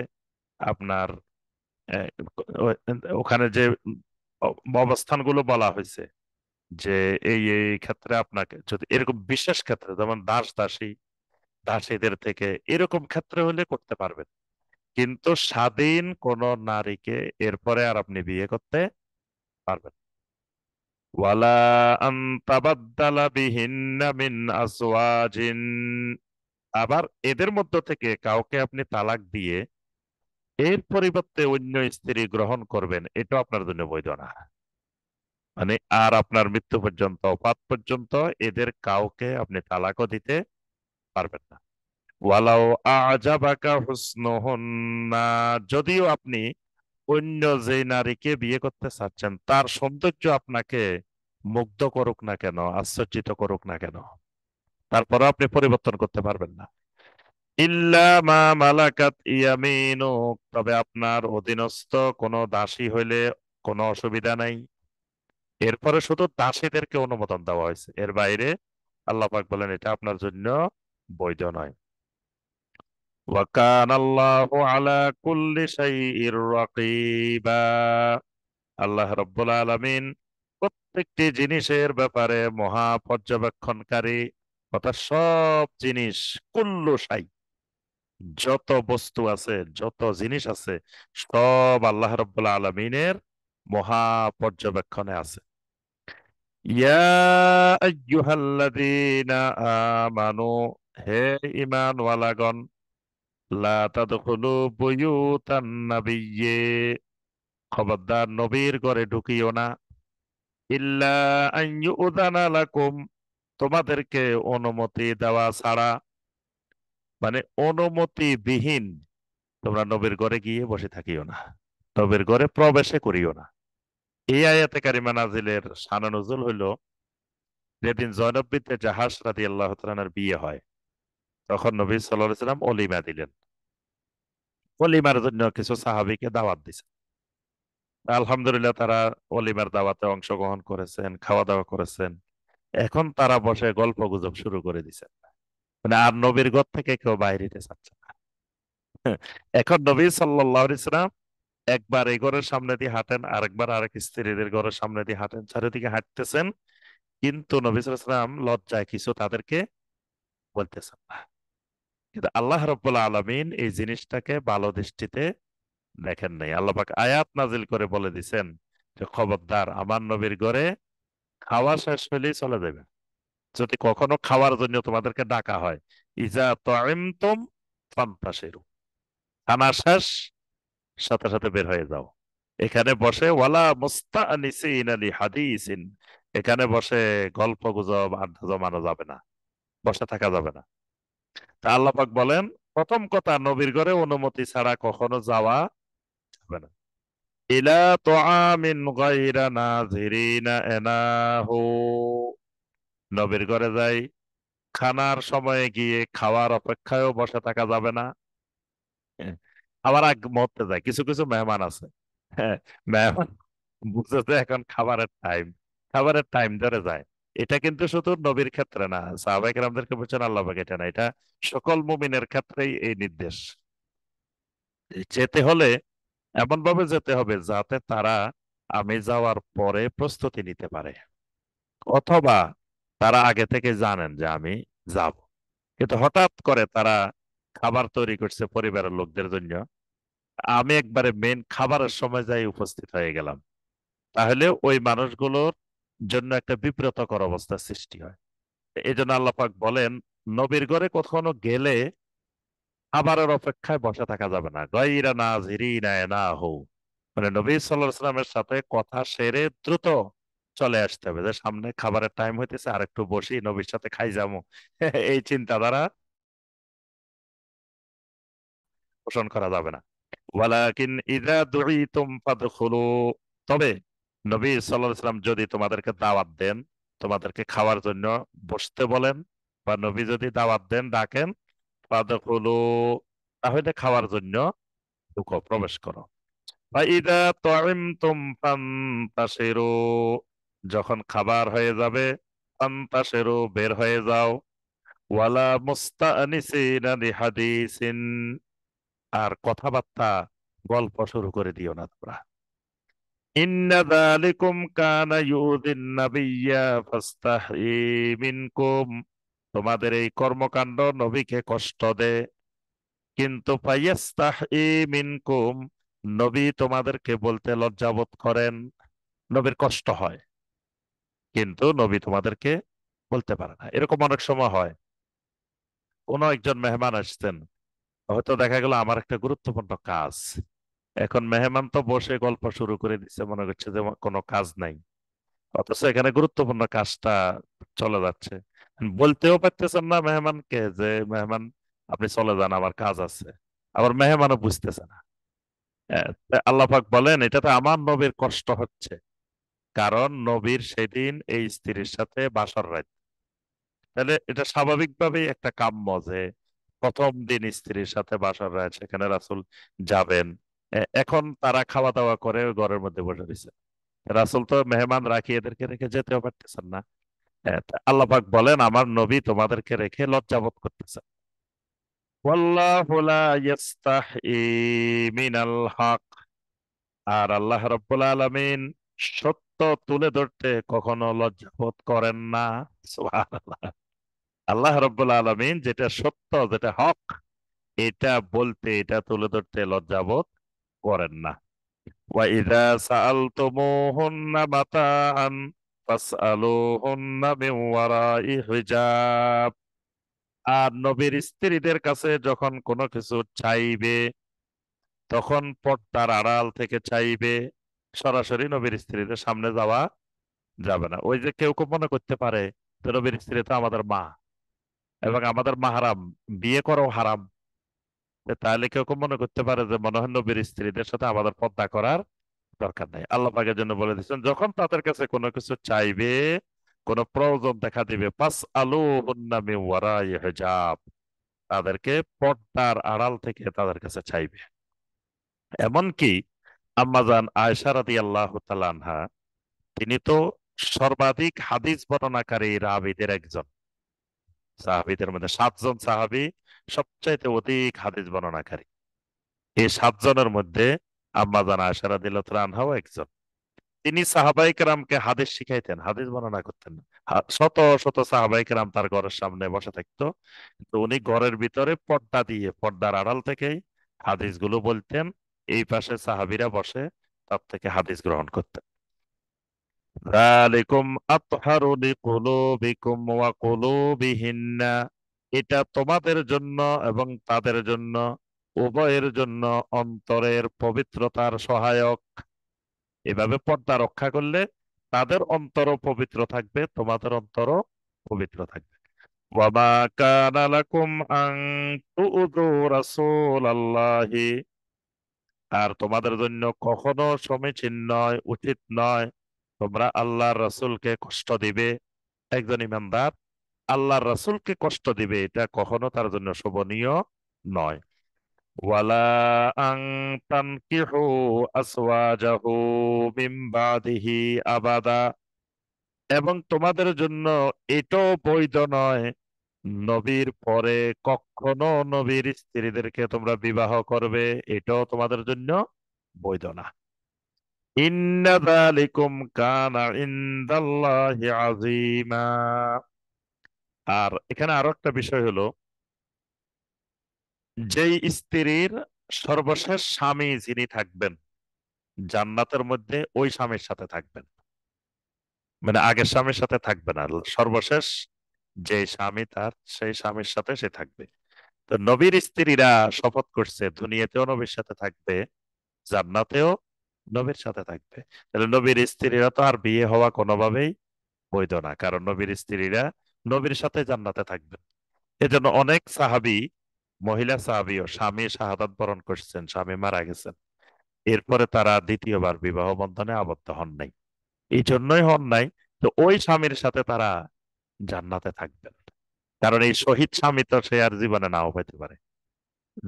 আপনার আহ, ওখানে যে অবস্থানগুলো বলা হয়েছে, যে এই ক্ষেত্রে আপনাকে যদি এরকম বিশেষ ক্ষেত্রে, যেমন দাসীদের থেকে এরকম ক্ষেত্রে হলে করতে পারবেন, কিন্তু স্বাধীন কোন নারীকে এরপরে আর আপনি বিয়ে করতে পারবেন না। ওয়ালা আন তাবাদ্দালা বিহিন্না মিন আজওয়াজিন, আবার এদের মধ্য থেকে কাউকে আপনি তালাক দিয়ে এর পরিবর্তে অন্য স্ত্রী গ্রহণ করবেন, এটা আপনার জন্য বৈধ না। মানে আর আপনার মৃত্যু পর্যন্ত, ওফাত পর্যন্ত এদের কাউকে আপনি তালাকও দিতে পারবেন না। ওয়ালাও আজাবাকা হুসনুহুন্না, যদিও আপনি অন্য যে নারীকে বিয়ে করতে চাচ্ছেন তার সৌন্দর্য আপনাকে মুগ্ধ করুক না কেন, আশ্চর্যিত করুক না কেন, তারপরে আপনি পরিবর্তন করতে পারবেন না। ইল্লা মা মালাকাত ইয়ামিনুক, তবে আপনার অধীনস্থ কোনো দাসী হইলে কোনো অসুবিধা নাই। এরপরে শুধু দাসীদেরকে অনুমোদন দেওয়া হয়েছে, এর বাইরে আল্লাহ পাক বলেন এটা আপনার জন্য বৈধ নয়। ওয়া কানা আল্লাহু আলা কুল্লি শাইইর রাকিবা, আল্লাহ রাব্বুল আলামিন প্রত্যেকটি জিনিসের ব্যাপারে মহা পর্যবেক্ষণকারী, অর্থাৎ সব জিনিস, কুল্লু শাই, যত বস্তু আছে, যত জিনিস আছে, সব আল্লাহ রাব্বুল আলামিনের মহা পর্যবেক্ষণে আছে। ইয়া আইয়ুহাল্লাযীনা আমানু, হে ঈমানওয়ালাগণ, লা তাদখুলু বুয়ুতান নাবিয়্যি, খবরদার নবীর ঘরে ঢুকিও না, ইল্লা আন ইউযানা লাকুম, তোমাদেরকে অনুমতি দেওয়া ছাড়া, মানে অনুমতি বিহীন তোমরা নবীর ঘরে গিয়ে বসে থাকিও না, নবীর ঘরে প্রবেশে করিও না। এই আয়াতে কারিমা নাজিলের শানে নুজুল হইল যেদিন জয়নব বিনতে জাহাশ রাদিয়াল্লাহু তাআলার বিয়ে হয়, তখন নবী সাল্লাল্লাহু আলাইহি সাল্লাম অলিমা দিলেন। অলিমার জন্য কিছু সাহাবীকে দাওয়াত দিছেন। আলহামদুলিল্লাহ, তারা অলিমার দাওয়াতে অংশগ্রহণ করেছেন, খাওয়া দাওয়া করেছেন। এখন তারা বসে গল্প গুজব শুরু করে দিছেন, মানে আর নবীর ঘর থেকে কেউ বাইরে যেতে চাচ্ছে না। এখন নবী সাল্লাল্লাহু আলাইহি সাল্লাম একবার এই ঘরের সামনে দিয়ে হাঁটেন, আরেকবার আরেক স্ত্রীদের ঘরের সামনে দিয়ে হাঁটেন, চারিদিকে হাঁটতেছেন, কিন্তু নবী সাল্লাল্লাহু আলাইহি সাল্লাম লজ্জায় কিছু তাদেরকে বলতেছেন না। কিন্তু আল্লাহ রাব্বুল আলামিন এই জিনিসটাকে ভালো দৃষ্টিতে দেখেন নাই। আল্লাহ পাক আয়াত নাজিল করে বলে দিছেন যে খবরদার আমার নবীর ঘরে খাওয়া শেষ হলেই চলে যাবে। যদি কখনো খাওয়ার জন্য তোমাদেরকে ডাকা হয়, ইজা তাইমতুম ফান্তাশিরু, খানা শেষ, সাথে সাথে বের হয়ে যাও। এখানে বসে ওয়ালা মুস্তানিসিনা লিহাদিসিন, এখানে বসে গল্প গুজব আড্ডা জমানো যাবে না, বসে থাকা যাবে না। তা আল্লাহ পাক বলেন, প্রথম কথা, নবীর ঘরে অনুমতি ছাড়া কখনো যাওয়া যাবে না। ইলা তুআমিন গায়রা নাযিরিনা এনাহু, নবীর ঘরে যাই, খানার সময়ে গিয়ে খাওয়ার অপেক্ষায়ও বসে থাকা যাবে না। হ্যাঁ, আবার আগ মুহূর্তে যায়, কিছু কিছু মেহমান আছে, হ্যাঁ, মেহমান বুঝে যে এখন খাবারের টাইম ধরে যায়। এটা কিন্তু শুধু নবীর ক্ষেত্রে না, সাহাবায়ে কেরামদেরকে বলছেন আল্লাহ পাক, এটা না, এটা সকল মুমিনের ক্ষেত্রেই এই নির্দেশ। যেতে হলে এমন ভাবে যেতে হবে যাতে তারা আমি যাওয়ার পরে প্রস্তুতি নিতে পারে, অথবা তারা আগে থেকে জানেন যে আমি যাব। কিন্তু হঠাৎ করে তারা খাবার তৈরি করছে পরিবারের লোকদের জন্য, আমি একবারে মেন খাবারের সময় যাই উপস্থিত হয়ে গেলাম, তাহলে ওই মানুষগুলোর জন্য একটা বিব্রতকর অবস্থা সৃষ্টি হয়। এই জন্য আল্লাহ পাক বলেন, নবীর ঘরে কখনো গেলে খাবারের অপেক্ষায় বসে থাকা যাবে না, গায়রা নাযিরিনা ইনাহু, মানে নবী সাল্লাল্লাহু আলাইহি ওয়াসাল্লামের সাথে কথা সেরে দ্রুত চলে আসতে হবে, যে সামনে খাবারের টাইম হইতেছে, আর একটু বসি, নবীর সাথে খাই যাবো। এই চিন্তাধারা পোষণ করা যাবে না। ওয়ালাকিন ইযা দুঈতুম ফাদখুলু, তবে নবী সাল্লাল্লাহু আলাইহি ওয়াসাল্লাম যদি তোমাদেরকে দাওয়াত দেন, তোমাদেরকে খাওয়ার জন্য বসতে বলেন, বা নবী যদি দাওয়াত দেন, ডাকেন, ফাদখুলু, তাহলে খাওয়ার জন্য ঢুকো, প্রবেশ করো। ফাইদা তাইমতুম ফান্তাশিরু, যখন খাবার হয়ে যাবে, ফান্তাশিরু, বের হয়ে যাও। ওয়ালা মুস্তানিসিনা লিহাদিসিন, আর কথাবার্তা গল্প শুরু করে দিও না তোমরা। ইন্না যালিকুম কানা ইউযিন নাবিয়্যা ফাস্তাহি মিনকুম, তোমাদের এই কর্মকাণ্ড নবীকে কষ্ট দেয়, কিন্তু ফায়াস্তাহি মিনকুম, নবী তোমাদেরকে বলতে লজ্জাবোধ করেন। নবীর কষ্ট হয়, কিন্তু নবী তোমাদেরকে বলতে পারে না। এরকম অনেক সময় হয়, কোনো একজন মেহমান আসছেন, হয়তো দেখা গেল আমার একটা গুরুত্বপূর্ণ কাজ, এখন মেহমান তো বসে গল্প শুরু করে দিচ্ছে, মনে করছে যে কোনো কাজ নাই, অথচ এখানে গুরুত্বপূর্ণ কাজটা চলে যাচ্ছে। বলতেও পারতেছেন না মেহমানকে যে মেহমান আপনি চলে যান, আমার কাজ আছে। আবার মেহমানও বুঝতেছে না। আল্লাহ পাক বলেন এটাতে আমার নবীর কষ্ট হচ্ছে, কারণ নবীর সেদিন এই স্ত্রীর সাথে বাসর রাত। তাহলে এটা স্বাভাবিকভাবেই একটা কাম্য যে প্রথম দিন স্ত্রীর সাথে বাসর রাত, সেখানে রাসূল যাবেন। এখন তারা খাওয়া দাওয়া করে ঘরের মধ্যে বসে রয়েছে, রাসূল তো মেহমান রাখি এদেরকে রেখে যেতেও পারতেছেন না। তা আল্লাহ পাক বলেন আমার নবী তোমাদেরকে রেখে লজ্জাবোধ করতেছে। ওয়াল্লাহু লা ইয়াস্তাহি মিনাল হক, আর আল্লাহ রাব্বুল আলামিন সত্য তুলে ধরতে কখনো লজ্জাবোধ করেন না। সুবহানাল্লাহ। আল্লাহ রাব্বুল আলামিন যেটা সত্য, যেটা হক, এটা বলতে, এটা তুলে ধরতে লজ্জাবোধ করেন না। ওয়া ইযা সাআলতুমুহুন্না মাতাআন ফাসআলুহুন্না মিন ওয়ারাই হিজাব, আর নবীর স্ত্রীদের কাছে যখন কোনো কিছু চাইবে, তখন পর্দার আড়াল থেকে চাইবে। সরাসরি নবীর স্ত্রীদের সামনে যাওয়া যাবে না। ওই যে কেউ কেউ মনে করতে পারে যে নবীর স্ত্রী তো আমাদের মা, এবং আমাদের মাহারাম, বিয়ে করাও হারাম। তাহলে কেউ কেউ মনে করতে পারে যে মনে হয় নবীর স্ত্রীদের সাথে আমাদের পর্দা করার দরকার নাই। আল্লাহ পাকের জন্য বলে দিচ্ছেন যখন তাদের কাছে কোনো কিছু চাইবে, কোনো প্রয়োজন দেখা দিবে, পাস আলু হুন্না মিন ওয়ারাই হিজাব, তাদেরকে পর্দার আড়াল থেকে তাদের কাছে চাইবে। এমনকি আম্মাজান আয়েশা রাদিয়াল্লাহু তাআলা আনহা, তিনি তো সর্বাধিক হাদিস বর্ণনাকারী রাবীদের একজন। সাহাবীদের মধ্যে 7 জন সাহাবী সবচাইতে অধিক হাদিস বর্ণনাকারী। এই 7 জনের মধ্যে আম্মাজান আয়েশা রাদিয়াল্লাহু তাআলা আনহাও একজন। তিনি সাহাবায়ে কেরামকে হাদিস শিখাইতেন, হাদিস বর্ণনা করতেন। শত শত সাহাবায়ে কেরাম তার ঘরের সামনে বসে থাকতো, কিন্তু উনি ঘরের ভিতরে পর্দা দিয়ে, পর্দার আড়াল থেকেই হাদিসগুলো বলতেন। এই পাশে সাহাবীরা বসে তার থেকে হাদিস গ্রহণ করতেন। যালিকুম আতহারু লিকুলুবিকুম ওয়া কুলুবিহিন্না, এটা তোমাদের জন্য এবং তাদের জন্য, উভয়ের জন্য অন্তরের পবিত্রতার সহায়ক। এভাবে পর্দা রক্ষা করলে তাদের অন্তরও পবিত্র থাকবে, তোমাদের অন্তরও পবিত্র থাকবে। ওয়ামা কানা লাকুম আন তুযু রাসূলাল্লাহি, আর তোমাদের জন্য কখনো সমীচীন নয়, উচিত নয় তোমরা আল্লাহর রাসূলকে কষ্ট দিবে। একজন ইমানদার আল্লাহর রাসূলকে কষ্ট দিবে, এটা কখনো তার জন্য শোভনীয় নয়। ওয়ালা আন তানকিহু আসওয়াজাহু মিন বাদিহি আবাদা, এবং তোমাদের জন্য এটাও বৈধ নয় নবীর পরে কখনো নবীর স্ত্রীদেরকে তোমরা বিবাহ করবে, এটাও তোমাদের জন্য বৈধ না। ইন্না যালিকুম কানা ইনদাল্লাহি আযীমা। আর এখানে আরো একটা বিষয় হলো, যেই স্ত্রীর সর্বশেষ স্বামী যিনি থাকবেন জান্নাতের মধ্যে, ওই স্বামীর সাথে থাকবেন, মানে আগের স্বামীর সাথে থাকবে না, সর্বশেষ যে স্বামী তার, সেই স্বামীর সাথে সে থাকবে। তো নবীর স্ত্রীরা শপথ করছে দুনিয়াতেও নবীর সাথে থাকবে, জান্নাতেও নবীর সাথে থাকবে। তাহলে নবীর স্ত্রীরা তো আর বিয়ে হওয়া কোনোভাবেই বৈধ না, কারণ নবীর স্ত্রীরা নবীর সাথে জান্নাতে থাকবে। এজন্য অনেক সাহাবী, মহিলা সাহাবীও স্বামী শাহাদাত বরণ করছেন, স্বামী মারা গেছেন, এরপরে তারা দ্বিতীয়বার বিবাহ বন্ধনে আবদ্ধ হন নাই। এই জন্যই হন নাই, তো ওই স্বামীর সাথে তারা জান্নাতে থাকবেন। কারণ এই শহীদ স্বামী তো সে আর জীবনে নাও পেতে পারে।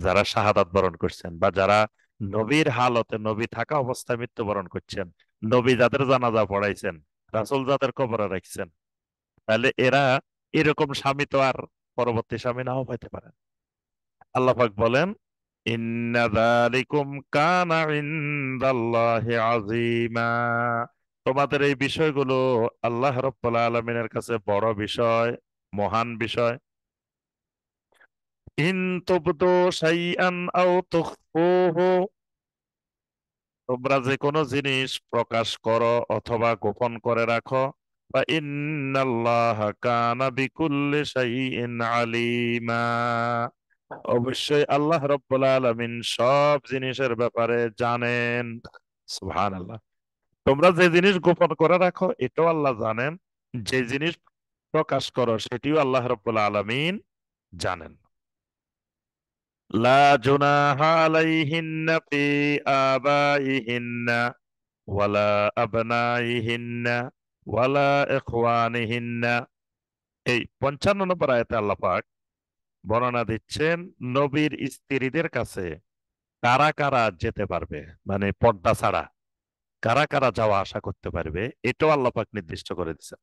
যারা শাহাদাত বরণ করছেন, বা যারা নবীর হালতে, নবী থাকা অবস্থায় মৃত্যুবরণ করছেন, নবী যাদের জানাজা পড়াইছেন, রাসূল যাদের কবরে রাখছেন, তাহলে এরা এরকম স্বামী তো আর পরবর্তী স্বামী নাও পাইতে পারে। আল্লাহ পাক বলেন ইন্না যালিকুম কানা ইনদাল্লাহি আযীমা। তোমাদের এই বিষয়গুলো আল্লাহ রাব্বুল আলামিনের কাছে বড় বিষয়, মহান বিষয়। ইন তুবদু শাইআন আও তুখফুহু, তোমরা যে কোনো জিনিস প্রকাশ করো অথবা গোপন করে রাখো, বা ইন্নাল্লাহা কানা বিকুল্লি শাইইন আলিমা, অবশ্যই আল্লাহ রাব্বুল আলামিন সব জিনিসের ব্যাপারে জানেন। সুবহানাল্লাহ। তোমরা যে জিনিস গোপন করে রাখো এটাও আল্লাহ জানেন, যে জিনিস প্রকাশ করো সেটিও আল্লাহ রাব্বুল আলামিন জানেন। লা জুনাহা আলাইহিন্না ফি আবাইহিন্না ওয়ালা আবনাইহিন্না ওয়ালা ইখওয়ানিহিন্না। এই 55 নম্বর আয়াতে আল্লাহ পাক বর্ণনা দিচ্ছেন নবীর স্ত্রীদের কাছে কারা কারা যেতে পারবে, মানে পর্দা ছাড়া কারা কারা যাওয়া আসা করতে পারবে, এটাও আল্লাহ পাক নির্দিষ্ট করে দিচ্ছেন।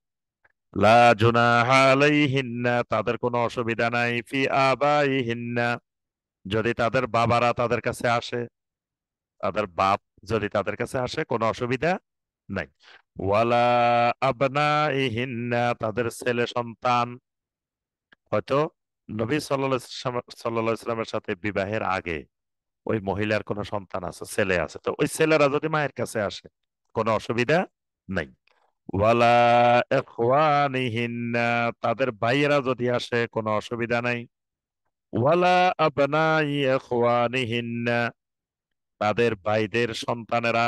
লা জুনাহা আলাইহিন্না, তাদের কোনো অসুবিধা নাই, ফি আবাইহিন্না, যদি তাদের বাবারা তাদের কাছে আসে, তাদের বাপ যদি তাদের কাছে আসে কোনো অসুবিধা নাই। ওয়ালা আবনাইহিন্না, তাদের ছেলে সন্তান, হয়তো নবী সাল্লাল্লাহু আলাইহি সাল্লামের সাথে বিবাহের আগে ওই মহিলার কোনো সন্তান আছে, ছেলে আছে, তো ওই ছেলেরা যদি মায়ের কাছে আসে কোনো অসুবিধা নাই। ওয়ালা ইখওয়ানিহিন্না, তাদের ভাইয়েরা যদি আসে কোনো অসুবিধা নাই। ওয়ালা আবনাই ইখওয়ানিহিন্না, তাদের ভাইদের সন্তানেরা,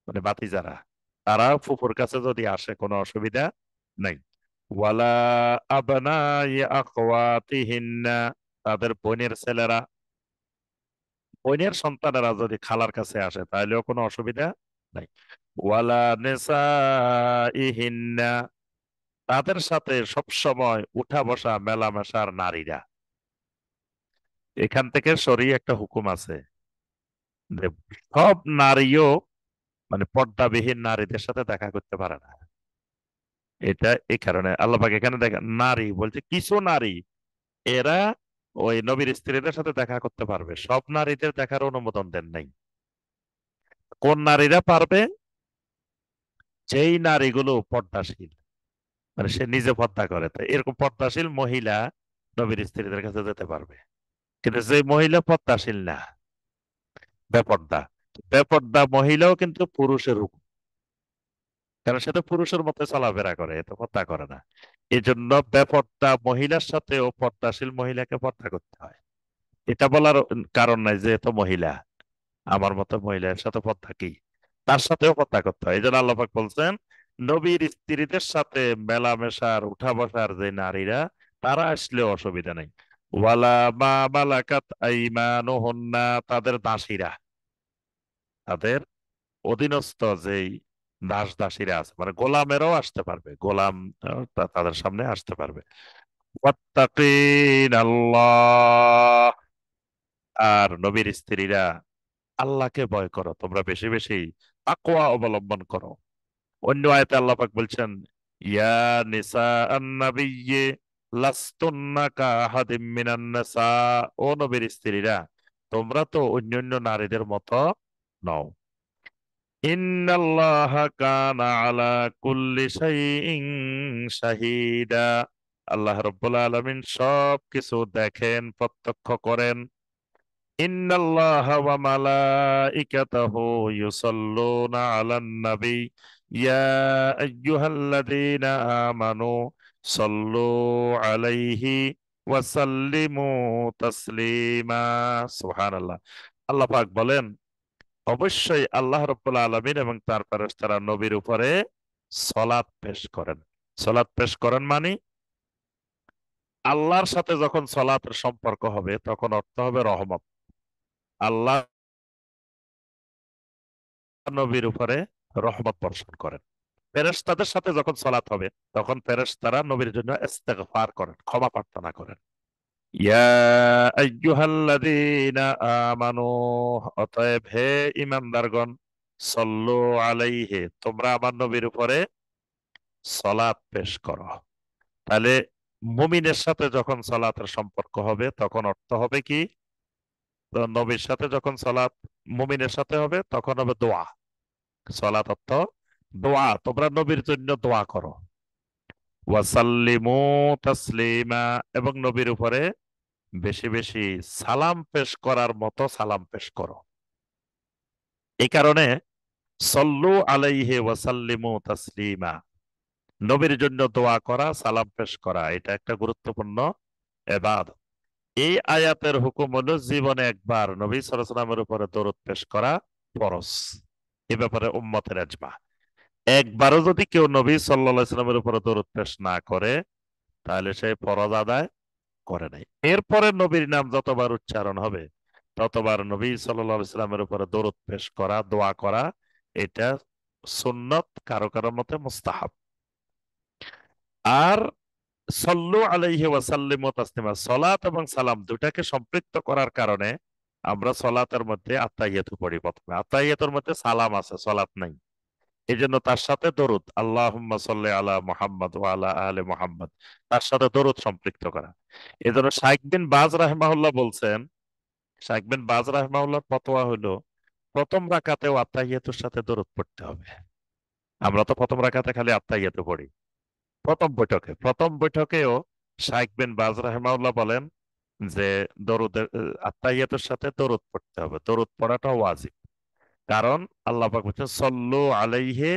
মানে ভাতিজারা, তারা ফুফুর কাছে যদি আসে কোনো অসুবিধা নাই। ওয়ালা আবনাই আখওয়াতিহিন্না, তাদের বোনের ছেলেরা, বোনের সন্তানেরা যদি খালার কাছে আসে তাহলেও কোনো অসুবিধা নাই। ওয়ালা নিসাইহিন্না, তাদের সাথে সব সময় উঠা বসা মেলামেশার নারীরা। এখান থেকে সরিয়ে একটা হুকুম আছে যে সব নারীও, মানে পর্দাবিহীন নারীদের সাথে দেখা করতে পারে না। এটা এই কারণে আল্লাহ পাক এখানে দেখেন নারী বলছে, কিছু নারী এরা ওই নবীর স্ত্রীদের সাথে দেখা করতে পারবে, সব নারীদের দেখার অনুমোদন দেন নাই। কোন নারীরা পারবে? যেই নারীগুলো পর্দাশীল, মানে সে নিজে পর্দা করে, তো এরকম পর্দাশীল মহিলা নবীর স্ত্রীদের কাছে যেতে পারবে। কিন্তু যে মহিলা পর্দাশীল না, বেপর্দা, বেপর্দা মহিলাও কিন্তু পুরুষের হুকুম, কারণ সে তো পুরুষের মতো চলাফেরা করে, এ তো পর্দা করে না। এই জন্য বেপর্দা মহিলার সাথেও পর্দাশীল মহিলাকে পর্দা করতে হয়। এটা বলার কারণ নাই যে এ তো মহিলা, আমার মতো মহিলার সাথে পর্দা কি, তার সাথেও পর্দা করতে হয়। এই জন্য আল্লাহ পাক বলছেন নবীর স্ত্রীদের সাথে মেলামেশার উঠা বসার যে নারীরা, তারা আসলেও অসুবিধা নেই। ওয়ালা মা মালাকাত আইমানুহুন্না, তাদের দাসীরা, তাদের অধীনস্থ যেই দাস দাসীরা আছে, মানে গোলামেরাও আসতে পারবে, গোলাম তাদের সামনে আসতে পারবে। ওয়াত্তাকিন আল্লাহ, আর নবীর স্ত্রীরা আল্লাহকে ভয় করো, তোমরা বেশি বেশি তাকওয়া অবলম্বন করো। অন্য আয়াতে আল্লাহ পাক বলছেন, ইয়া নিসা আন-নাবিয়্যি লাস্তুন্না কাআহাদিম মিনান নিসা, ও নবীর স্ত্রীরা তোমরা তো অন্যান্য নারীদের মতো নও। ইন্নাল্লাহা কানা আলা কুল্লি শাইইন শাহিদা, আল্লাহ রাব্বুল আলামিন সব কিছু দেখেন, প্রত্যক্ষ করেন। ইন্নাল্লাহা ওয়া মালাইকাতাহু ইউসাল্লুনা আলান নবী ইয়া আইয়ুহাল্লাযীনা আমানু সাল্লু আলাইহি ওয়া সাল্লিমু তাসলিমা। সুবহানাল্লাহ। আল্লাহ পাক বলেন অবশ্যই আল্লাহ রাব্বুল আলামিন এবং তার ফেরেশতারা নবীর উপরে সলাত পেশ করেন। সলাত পেশ করেন মানে আল্লাহর সাথে যখন সলাতের সম্পর্ক হবে তখন অর্থ হবে রহমত। আল্লাহ নবীর উপরে রহমত বর্ষণ করেন। ফেরেশতাদের সাথে যখন সলাত হবে তখন ফেরেশতারা নবীর জন্য ইস্তেগফার করেন, ক্ষমা প্রার্থনা করেন। ইয়া আইয়ুহাল্লাযীনা আমানু, অতএব হে ঈমানদারগণ, সল্লু আলাইহি, তোমরা আমার নবীর উপরে সলাত পেশ করো। তাহলে মুমিনের সাথে যখন সলাতের সম্পর্ক হবে তখন অর্থ হবে কি? তো নবীর সাথে যখন সালাত মুমিনের সাথে হবে তখন হবে দোয়া। সালাত অর্থ দোয়া, তোমরা নবীর জন্য দোয়া করো। ওয়াসাল্লিমু তাসলিমা, এবং নবীর উপরে বেশি বেশি সালাম পেশ করার মতো সালাম পেশ করো। এই কারণে সল্লু আলাইহি ওয়াসাল্লিমু তাসলিমা, নবীর জন্য দোয়া করা, সালাম পেশ করা, এটা একটা গুরুত্বপূর্ণ ইবাদত। এই আয়াতের হুকুম হলো জীবনে একবার নবী সাল্লাল্লাহু আলাইহি ওয়াসাল্লামের উপরে দরুদ পেশ করা ফরজ। এ ব্যাপারে উম্মতের ইজমা। একবারও যদি কেউ নবী সাল্লাল্লাহু আলাইহি ওয়াসাল্লামের উপরে দরুদ পেশ না করে, তাহলে সে ফরজ আদায় করে নাই। এরপরে নবীর নাম যতবার উচ্চারণ হবে ততবার নবী সাল্লাল্লাহু আলাইহি ওয়াসাল্লামের উপরে দরুদ পেশ করা, দোয়া করা, এটা সুন্নত, কারো কারো মতে মুস্তাহাব। আর সল্লু আলাইহি ওয়াসাল্লিমু তাসলিমা, সলাত এবং সালাম দুটাকে সম্পৃক্ত করার কারণে আমরা সলাতের মধ্যে আত্তাহিয়াতু পড়ি প্রথমে। আত্তাহিয়াতুর মধ্যে সালাম আছে, সলাত নাই। এই জন্য তার সাথে দরুদ, আল্লাহুম্মা সাল্লি আলা মুহাম্মদ ওয়া আলা আলি মুহাম্মদ, তার সাথে দরুদ সম্পৃক্ত করা। এই জন্য শাইখ বিন বাজ রাহিমাহুল্লাহ বলছেন, শাইখ বিন বাজ রাহিমাহুল্লাহর ফতোয়া হলো প্রথম রাকাতেও আত্তাহিয়াতুর সাথে দরুদ পড়তে হবে। আমরা তো প্রথম রাকাতে খালি আত্তাহিয়াতু পড়ি। প্রথম বৈঠকেও শাইখ বিন বাজ রাহিমাহুল্লাহ বলেন যে দরুদের আত্তাহিয়াতুর সাথে দরুদ পড়তে হবে, দরুদ পড়াটা ওয়াজিব। কারণ আল্লাহ পাক বলছেন সল্লু আলাইহি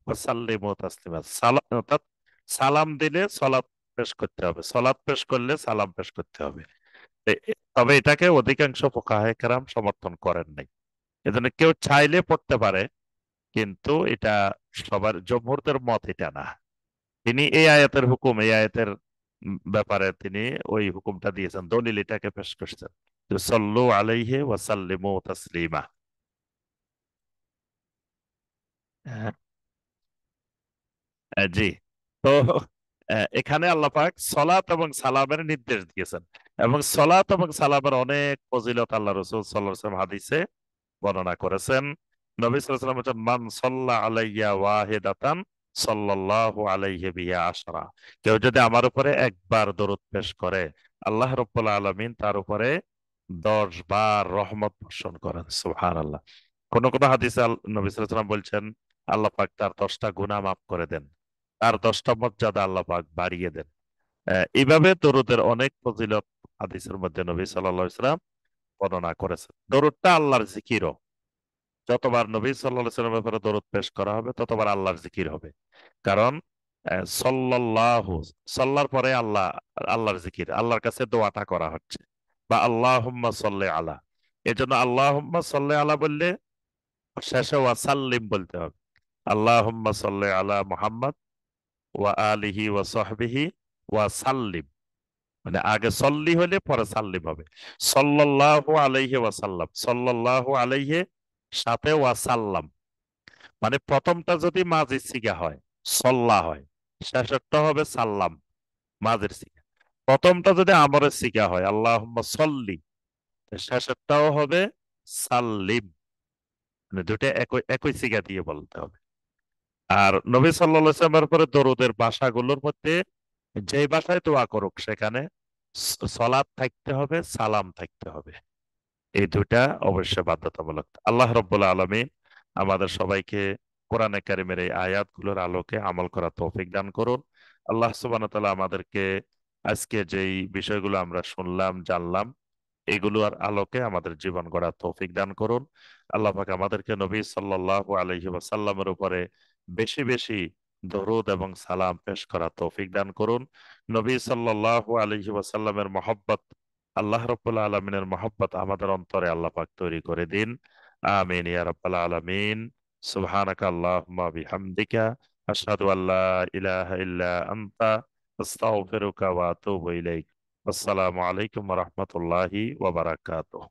ওয়া সাল্লিমু তাসলিমা, অর্থাৎ সালাম দিলে সলাত পেশ করতে হবে, সলাত পেশ করলে সালাম পেশ করতে হবে। তবে এটাকে অধিকাংশ ফুকাহায়ে কেরাম সমর্থন করেন নাই। এজন্য কেউ চাইলে পড়তে পারে, কিন্তু এটা সবার জমহুরদের মত এটা না। তিনি এই আয়াতের হুকুম, এই আয়াতের ব্যাপারে তিনি ওই হুকুমটা দিয়েছেন, দলিল এটাকে পেশ করছেন যে সল্লু আলাইহি ওয়া সাল্লিমু তাসলিমা। হ্যাঁ, জি। তো এখানে আল্লাহ পাক সলাত এবং সালামের নির্দেশ দিয়েছেন, এবং সলাত এবং সালামের অনেক ফজিলত আল্লাহ রাসূল সাল্লাল্লাহু আলাইহি ওয়াসাল্লাম হাদিসে বর্ণনা করেছেন। নবী সাল্লাল্লাহু আলাইহি ওয়াসাল্লাম বলেছেন, মান সাল্লা আলাইয়া ওয়াহিদাতান সাল্লাল্লাহু আলাইহি বিহা আশরা, কেউ যদি আমার উপরে একবার দরুদ পেশ করে, আল্লাহ রাব্বুল আলামিন তার উপরে 10 বার রহমত বর্ষণ করেন। সুবহানাল্লাহ। কোন কোন হাদিসে নবী সাল্লাল্লাহু আলাইহি ওয়াসাল্লাম বলছেন আল্লাহ পাক তার 10টা গুনাহ মাফ করে দেন, তার 10টা মর্যাদা আল্লাহ পাক বাড়িয়ে দেন। এইভাবে দরুদের অনেক ফজিলত হাদিসের মধ্যে নবী সাল্লাল্লাহু আলাইহি ওয়াসাল্লাম বর্ণনা করেছেন। দরুদটা আল্লাহর জিকিরও, যতবার নবী সাল্লাল্লাহু আলাইহি ওয়াসাল্লামের ব্যাপারে দরুদ পেশ করা হবে ততবার আল্লাহর জিকির হবে। কারণ সাল্লাল্লাহু, সাল্লার পরে আল্লাহ, আল্লাহর জিকির, আল্লাহর কাছে দোয়াটা করা হচ্ছে। বা আল্লাহুম্মা সাল্লি আলা, এজন্য আল্লাহুম্মা সাল্লি আলা বললে শেষে ওয়াসাল্লিম বলতে হবে। আল্লাহুম্মা সাল্লি আলা মুহাম্মদ ওয়া আলিহি ওয়া সাহবিহি ওয়া সাল্লিম, মানে আগে সল্লি হলে পরে সাল্লিম হবে। সাল্লাল্লাহু আলাইহি ওয়াসাল্লাম, সাল্লাল্লাহু আলাইহি সাথে ওয়াসাল্লাম, মানে প্রথমটা যদি মাঝির সিগা হয় সল্লা হয়, শেষেরটা হবে সাল্লাম, মাঝের সিগা। প্রথমটা যদি আমরের সিগা হয় আল্লাহুম্মা সল্লি, শেষেরটাও হবে সাল্লিম, মানে দুটো একই একই সিগা দিয়ে বলতে হবে। আর নবী সাল্লাল্লাহু আলাইহি ওয়াসাল্লামের পরে দরুদের ভাষাগুলোর মধ্যে যে ভাষায় দোয়া করুক সেখানে সলাত থাকতে হবে, সালাম থাকতে হবে, এই দুইটা অবশ্যই বাধ্যতামূলক। আল্লাহ রাব্বুল আলামিন আমাদের সবাইকে কোরআনে কারিমের এই আয়াতগুলোর আলোকে আমল করার তৌফিক দান করুন। আল্লাহ সুবহানাহু ওয়া তাআলা আমাদেরকে আজকে যেই বিষয়গুলো আমরা শুনলাম, জানলাম, এগুলোর আলোকে আমাদের জীবন গড়ার তৌফিক দান করুন। আল্লাহ পাক আমাদেরকে নবী সাল্লাল্লাহু আলাইহি ওয়াসাল্লামের উপরে বেশি বেশি দরুদ এবং সালাম পেশ করার তৌফিক দান করুন। নবী সাল্লাল্লাহু আলাইহি ওয়াসাল্লামের মহব্বত, আল্লাহ রাব্বুল আলামিনের মহব্বত আমাদের অন্তরে আল্লাহ পাক তৈরি করে দিন। আমিন ইয়া রাব্বাল আলামিন। সুবহানাকা আল্লাহুম্মা বিহামদিকা আশহাদু আল্লা ইলাহা ইল্লা আনতা আস্তাগফিরুকা ওয়া আতুবু ইলাইক। আসসালামু আলাইকুম ওয়া রাহমাতুল্লাহি ওয়া বারাকাতুহু।